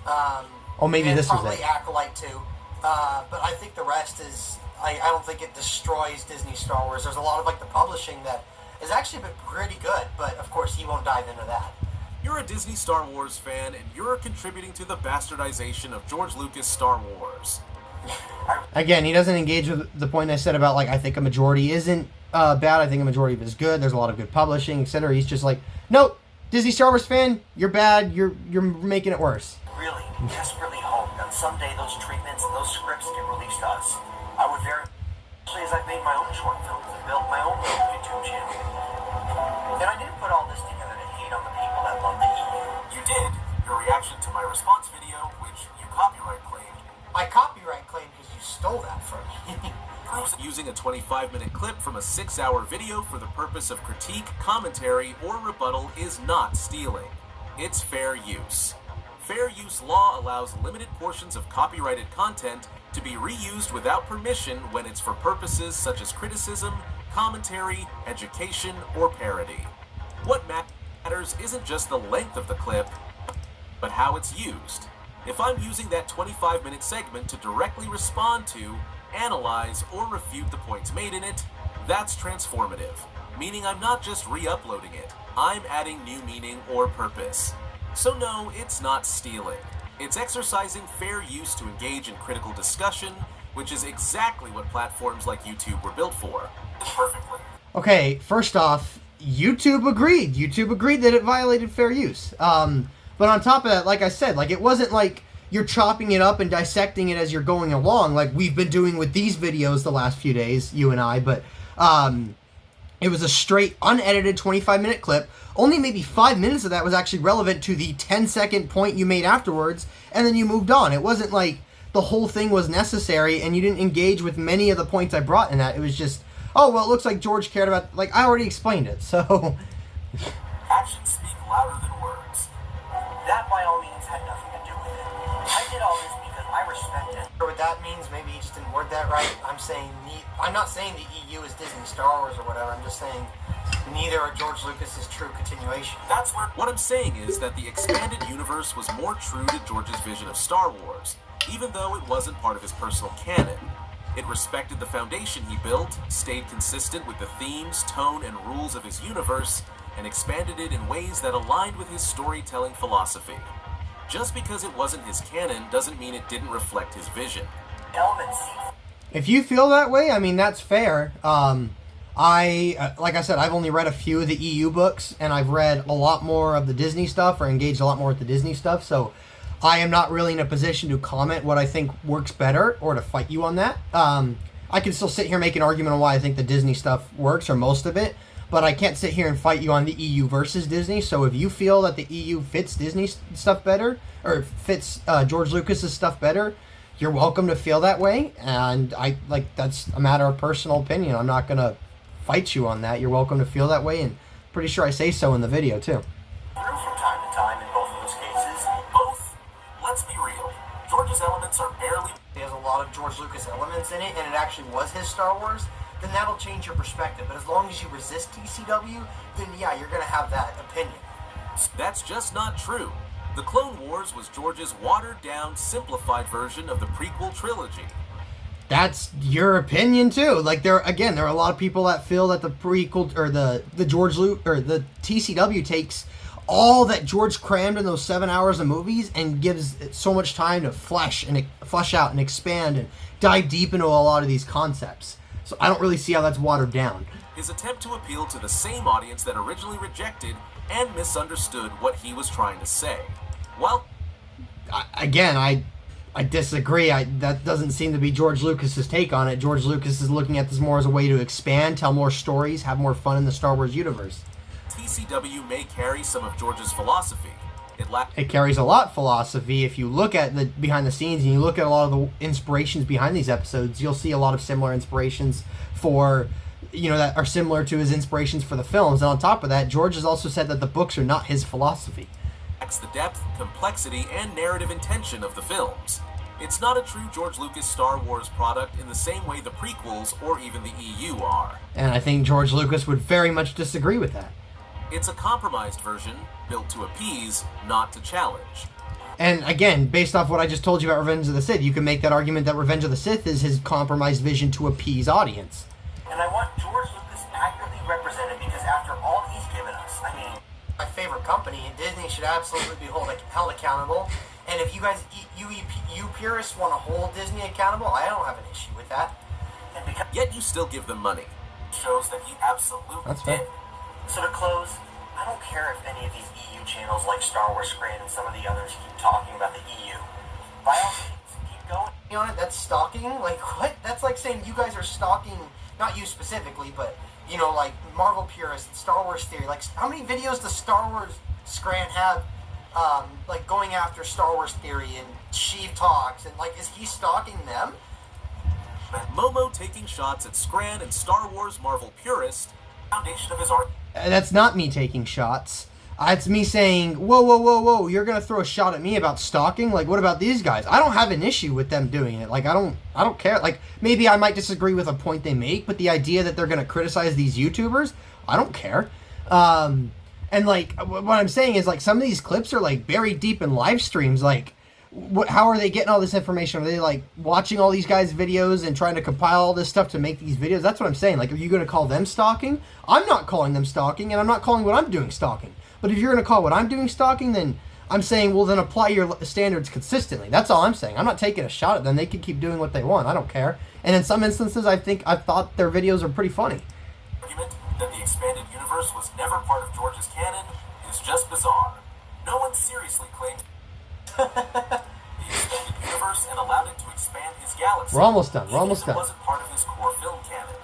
A: Oh, maybe
D: and
A: this was
D: probably
A: it.
D: Acolyte too. But I think the rest is, I don't think it destroys Disney Star Wars. There's a lot of, like, the publishing that has actually been pretty good, but of course he won't dive into that.
C: You're a Disney Star Wars fan, and you're contributing to the bastardization of George Lucas' Star Wars.
A: Again, he doesn't engage with the point I said about, like, I think a majority isn't bad, I think a majority of it is good, there's a lot of good publishing, etc. He's just like, nope, Disney Star Wars fan, you're bad, you're making it worse.
D: Really, desperately hope that someday those treatments and those scripts get released to us. I would especially as I've made my own short films and built my own YouTube channel. And I didn't put all this together to hate on the people that love the EU.
C: You did. Your reaction to my response video, which you copyright claimed.
D: I copyright claim because you stole that from me.
C: Using a 25-minute clip from a 6-hour video for the purpose of critique, commentary, or rebuttal is not stealing. It's fair use. Fair use law allows limited portions of copyrighted content to be reused without permission when it's for purposes such as criticism, commentary, education, or parody. What matters isn't just the length of the clip, but how it's used. If I'm using that 25-minute segment to directly respond to, analyze, or refute the points made in it, that's transformative, meaning I'm not just re-uploading it, I'm adding new meaning or purpose. So no, it's not stealing. It's exercising fair use to engage in critical discussion, which is exactly what platforms like YouTube were built for. Perfectly.
A: Okay, first off, YouTube agreed. YouTube agreed that it violated fair use. But on top of that, like I said, like, it wasn't like you're chopping it up and dissecting it as you're going along, like we've been doing with these videos the last few days, you and I, but it was a straight, unedited 25-minute clip. Only maybe 5 minutes of that was actually relevant to the 10-second point you made afterwards, and then you moved on. It wasn't like the whole thing was necessary, and you didn't engage with many of the points I brought in that. It was just, oh, well, it looks like George cared about, like, I already explained it, so...
C: Actions speak louder than words.
D: That, by all means, had nothing to do with it. I did all this because I respect it. what that means. Maybe he just didn't word that right. I'm not saying the EU is Disney Star Wars or whatever. I'm just saying neither are George Lucas's true continuation.
C: That's what I'm saying is that the expanded universe was more true to George's vision of Star Wars, even though it wasn't part of his personal canon. It respected the foundation he built, stayed consistent with the themes, tone, and rules of his universe, and expanded it in ways that aligned with his storytelling philosophy. Just because it wasn't his canon doesn't mean it didn't reflect his vision.
A: If you feel that way, I mean, that's fair. Like I said, I've only read a few of the EU books, and I've read a lot more of the Disney stuff, or engaged a lot more with the Disney stuff, so I am not really in a position to comment what I think works better, or to fight you on that. I can still sit here and make an argument on why I think the Disney stuff works, or most of it, but I can't sit here and fight you on the EU versus Disney. So if you feel that the EU fits Disney stuff better, or fits George Lucas's stuff better, you're welcome to feel that way. And that's a matter of personal opinion. I'm not gonna fight you on that. You're welcome to feel that way, and pretty sure I say so in the video too.
D: From time to time in both of those cases.
C: Both? Let's be real. George's elements are barely...
D: There's a lot of George Lucas elements in it, and it actually was his Star Wars, then that'll change your perspective. But as long as you resist TCW, then yeah, you're going to have that opinion.
C: That's just not true. The Clone Wars was George's watered-down, simplified version of the prequel trilogy.
A: That's your opinion too. Like, there are a lot of people that feel that the prequel, or the TCW takes all that George crammed in those 7 hours of movies and gives it so much time to flesh out and expand and dive deep into a lot of these concepts. So I don't really see how that's watered down.
C: His attempt to appeal to the same audience that originally rejected and misunderstood what he was trying to say. Well,
A: I disagree. That doesn't seem to be George Lucas's take on it. George Lucas is looking at this more as a way to expand, tell more stories, have more fun in the Star Wars universe.
C: TCW may carry some of George's philosophy.
A: It carries a lot of philosophy. If you look at the behind the scenes and you look at a lot of the inspirations behind these episodes, you'll see a lot of similar inspirations for, that are similar to his inspirations for the films. And on top of that, George has also said that the books are not his philosophy.
C: The depth, complexity, and narrative intention of the films. It's not a true George Lucas Star Wars product in the same way the prequels or even the EU are.
A: And I think George Lucas would very much disagree with that.
C: It's a compromised version, built to appease, not to challenge.
A: And again, based off what I just told you about Revenge of the Sith, you can make that argument that Revenge of the Sith is his compromised vision to appease audience.
D: And I want George Lucas accurately represented, because after all he's given us, my favorite company, and Disney should absolutely be held accountable. And if you guys, you purists want to hold Disney accountable, I don't have an issue with that.
C: And yet you still give them money. Shows that he absolutely did.
D: So to close, I don't care if any of these EU channels like Star Wars Scran and some of the others keep talking about the EU. By all means, keep going. On it, that's stalking? Like, what? That's like saying you guys are stalking, not you specifically, but, like Marvel purists, Star Wars theory. Like, how many videos does Star Wars Scran have, going after Star Wars theory and Sheev talks, and, is he stalking them?
C: Momo taking shots at Scran and Star Wars Marvel purist, foundation of his art.
A: That's not me taking shots. It's me saying, whoa, you're gonna throw a shot at me about stalking? Like, what about these guys? I don't have an issue with them doing it. Like, I don't care. Like, maybe I might disagree with a point they make, but the idea that they're gonna criticize these YouTubers, I don't care. And what I'm saying is, some of these clips are buried deep in live streams. How are they getting all this information? Are they watching all these guys' videos and trying to compile all this stuff to make these videos? That's what I'm saying. Are you going to call them stalking? I'm not calling them stalking, and I'm not calling what I'm doing stalking. But if you're going to call what I'm doing stalking, then I'm saying, well, then apply your standards consistently. That's all I'm saying. I'm not taking a shot at them. They can keep doing what they want. I don't care. And in some instances, I've thought their videos are pretty funny.
C: Argument that the expanded universe was never part of George's canon is just bizarre. No one seriously claimed the expanded universe and allowed it to expand his galaxy.
A: We're almost done.
C: It wasn't part of his core film canon.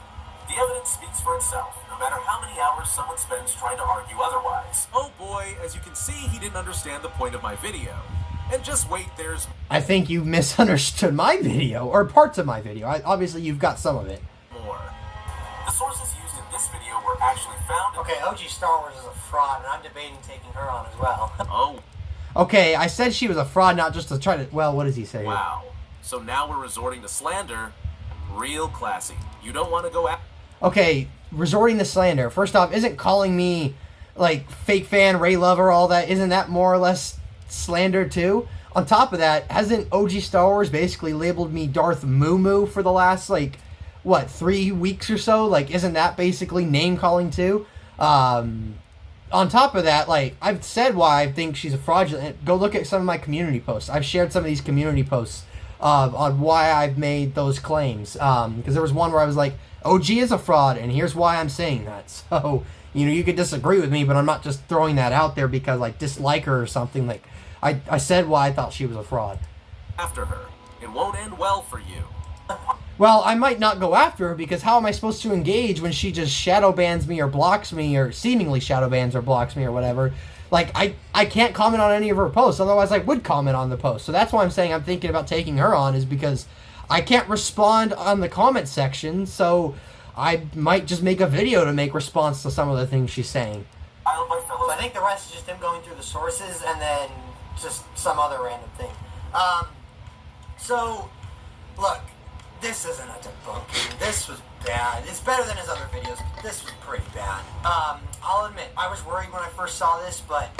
C: The evidence speaks for itself, no matter how many hours someone spends trying to argue otherwise. Oh boy, as you can see, he didn't understand the point of my video. And just wait,
A: I think you misunderstood my video, or parts of my video. Obviously, you've got some of it.
C: More. The sources used in this video were actually found...
D: Okay, OG Star Wars is a fraud, and I'm debating taking her on as well.
C: Oh.
A: Okay, I said she was a fraud, not just to try to... Well, what does he say?
C: Wow. So now we're resorting to slander. Real classy. You don't want to go out.
A: Okay, resorting to slander. First off, isn't calling me, like, fake fan, Ray Lover, all that, isn't that more or less slander too? On top of that, hasn't OG Star Wars basically labeled me Darth Momo for the last, like, what, 3 weeks or so? Like, isn't that basically name-calling too? On top of that, like, I've said why I think she's a fraudulent. Go look at some of my community posts. I've shared some of these community posts on why I've made those claims. Because there was one where I was like, OG is a fraud, and here's why I'm saying that. So, you know, you could disagree with me, but I'm not just throwing that out there because I dislike her or something. Like, I said why I thought she was a fraud.
C: After her. It won't end well for you.
A: Well, I might not go after her because how am I supposed to engage when she just shadow bans me or blocks me or seemingly shadow bans or blocks me or whatever? Like, I can't comment on any of her posts, otherwise I would comment on the post. So that's why I'm saying I'm thinking about taking her on, is because I can't respond on the comment section, so I might just make a video to make response to some of the things she's saying.
D: So I think the rest is just him going through the sources and then just some other random thing. So, look, this isn't a debunking. This was bad. It's better than his other videos. This was pretty bad. I'll admit, I was worried when I first saw this, but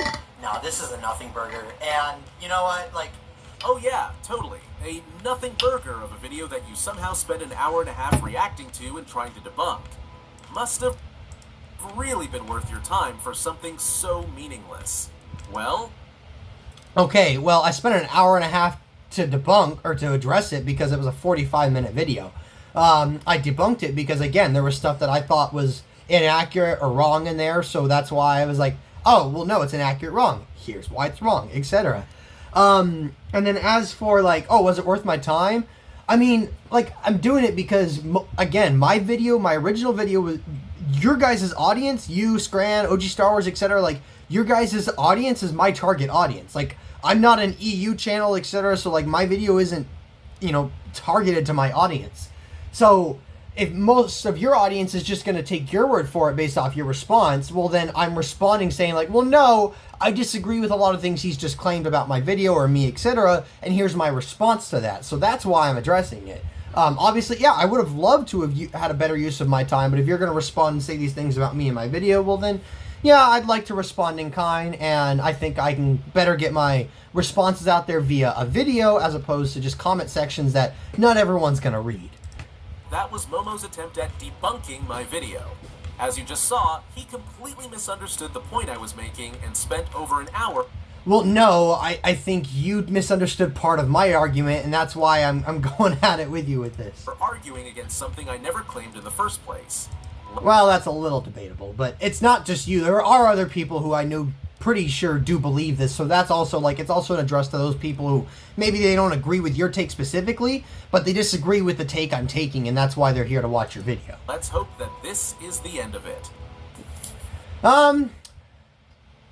D: no, this is a nothing burger. And you know what? Like,
C: Oh yeah, totally. A nothing burger of a video that you somehow spent an hour and a half reacting to and trying to debunk. Must have really been worth your time for something so meaningless. Well?
A: Okay, well, I spent an hour and a half to debunk, or to address it, because it was a 45-minute video. I debunked it because, again, there was stuff that I thought was inaccurate or wrong in there, so that's why I was like, oh, well, no, it's inaccurate, wrong. Here's why it's wrong, etc. And then as for, like, oh, was it worth my time? I mean, like, I'm doing it because, again, my original video was, your guys' audience, you, Scran, OG Star Wars, etc., like, your guys' audience is my target audience. Like, I'm not an EU channel, etc., so, like, my video isn't, you know, targeted to my audience. So, if most of your audience is just going to take your word for it based off your response, well, then I'm responding saying, like, well, no, I disagree with a lot of things he's just claimed about my video or me, etc., and here's my response to that. So that's why I'm addressing it. Obviously, yeah, I would have loved to have had a better use of my time, but if you're going to respond and say these things about me in my video, well, then, yeah, I'd like to respond in kind, and I think I can better get my responses out there via a video as opposed to just comment sections that not everyone's going to read.
C: That was Momo's attempt at debunking my video. As you just saw, he completely misunderstood the point I was making and spent over an hour.
A: Well, no, I think you misunderstood part of my argument, and that's why I'm going at it with you with this.
C: For arguing against something I never claimed in the first place.
A: Well, that's a little debatable, but it's not just you. There are other people who I know pretty sure do believe this, so that's also, like, it's also an address to those people who maybe they don't agree with your take specifically, but they disagree with the take I'm taking, and that's why they're here to watch your video.
C: Let's hope that this is the end of it.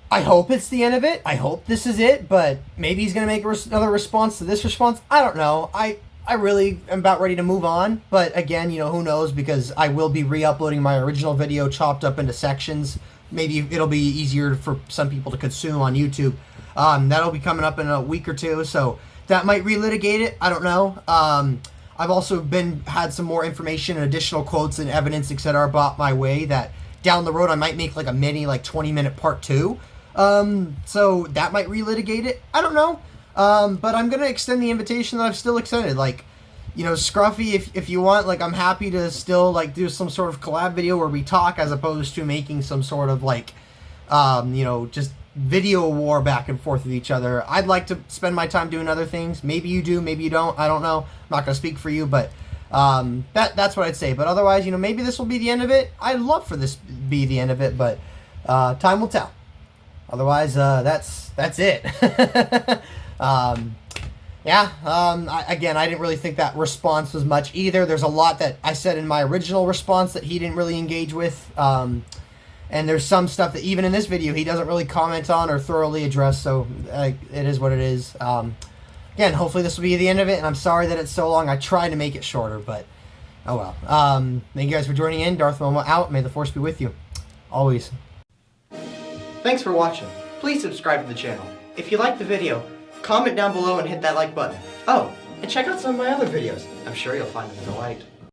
A: I hope it's the end of it. I hope this is it, but maybe he's going to make another response to this response. I don't know. I really am about ready to move on, but again, you know, who knows, because I will be re-uploading my original video chopped up into sections. Maybe it'll be easier for some people to consume on YouTube. That'll be coming up in a week or two, so that might relitigate it. I don't know. I've also had some more information and additional quotes and evidence, etc., brought my way that down the road I might make like a mini, like 20-minute part 2. So that might relitigate it. I don't know. But I'm going to extend the invitation that I've still extended. Like, you know, Scruffy, if you want, like, I'm happy to still, like, do some sort of collab video where we talk as opposed to making some sort of, like, you know, just video war back and forth with each other. I'd like to spend my time doing other things. Maybe you do, maybe you don't. I don't know. I'm not going to speak for you, but that's what I'd say. But otherwise, you know, maybe this will be the end of it. I'd love for this to be the end of it, but time will tell. Otherwise, that's it. Again, I didn't really think that response was much either. There's a lot that I said in my original response that he didn't really engage with. And there's some stuff that even in this video he doesn't really comment on or thoroughly address, so it is what it is. Again, hopefully this will be the end of it, and I'm sorry that it's so long. I tried to make it shorter, but oh well. Thank you guys for joining in. Darth Momo out. May the Force be with you. Always. Thanks for watching. Please subscribe to the channel. If you liked the video, comment down below and hit that like button. Oh,
G: and check out some of my other videos. I'm sure you'll find them delight.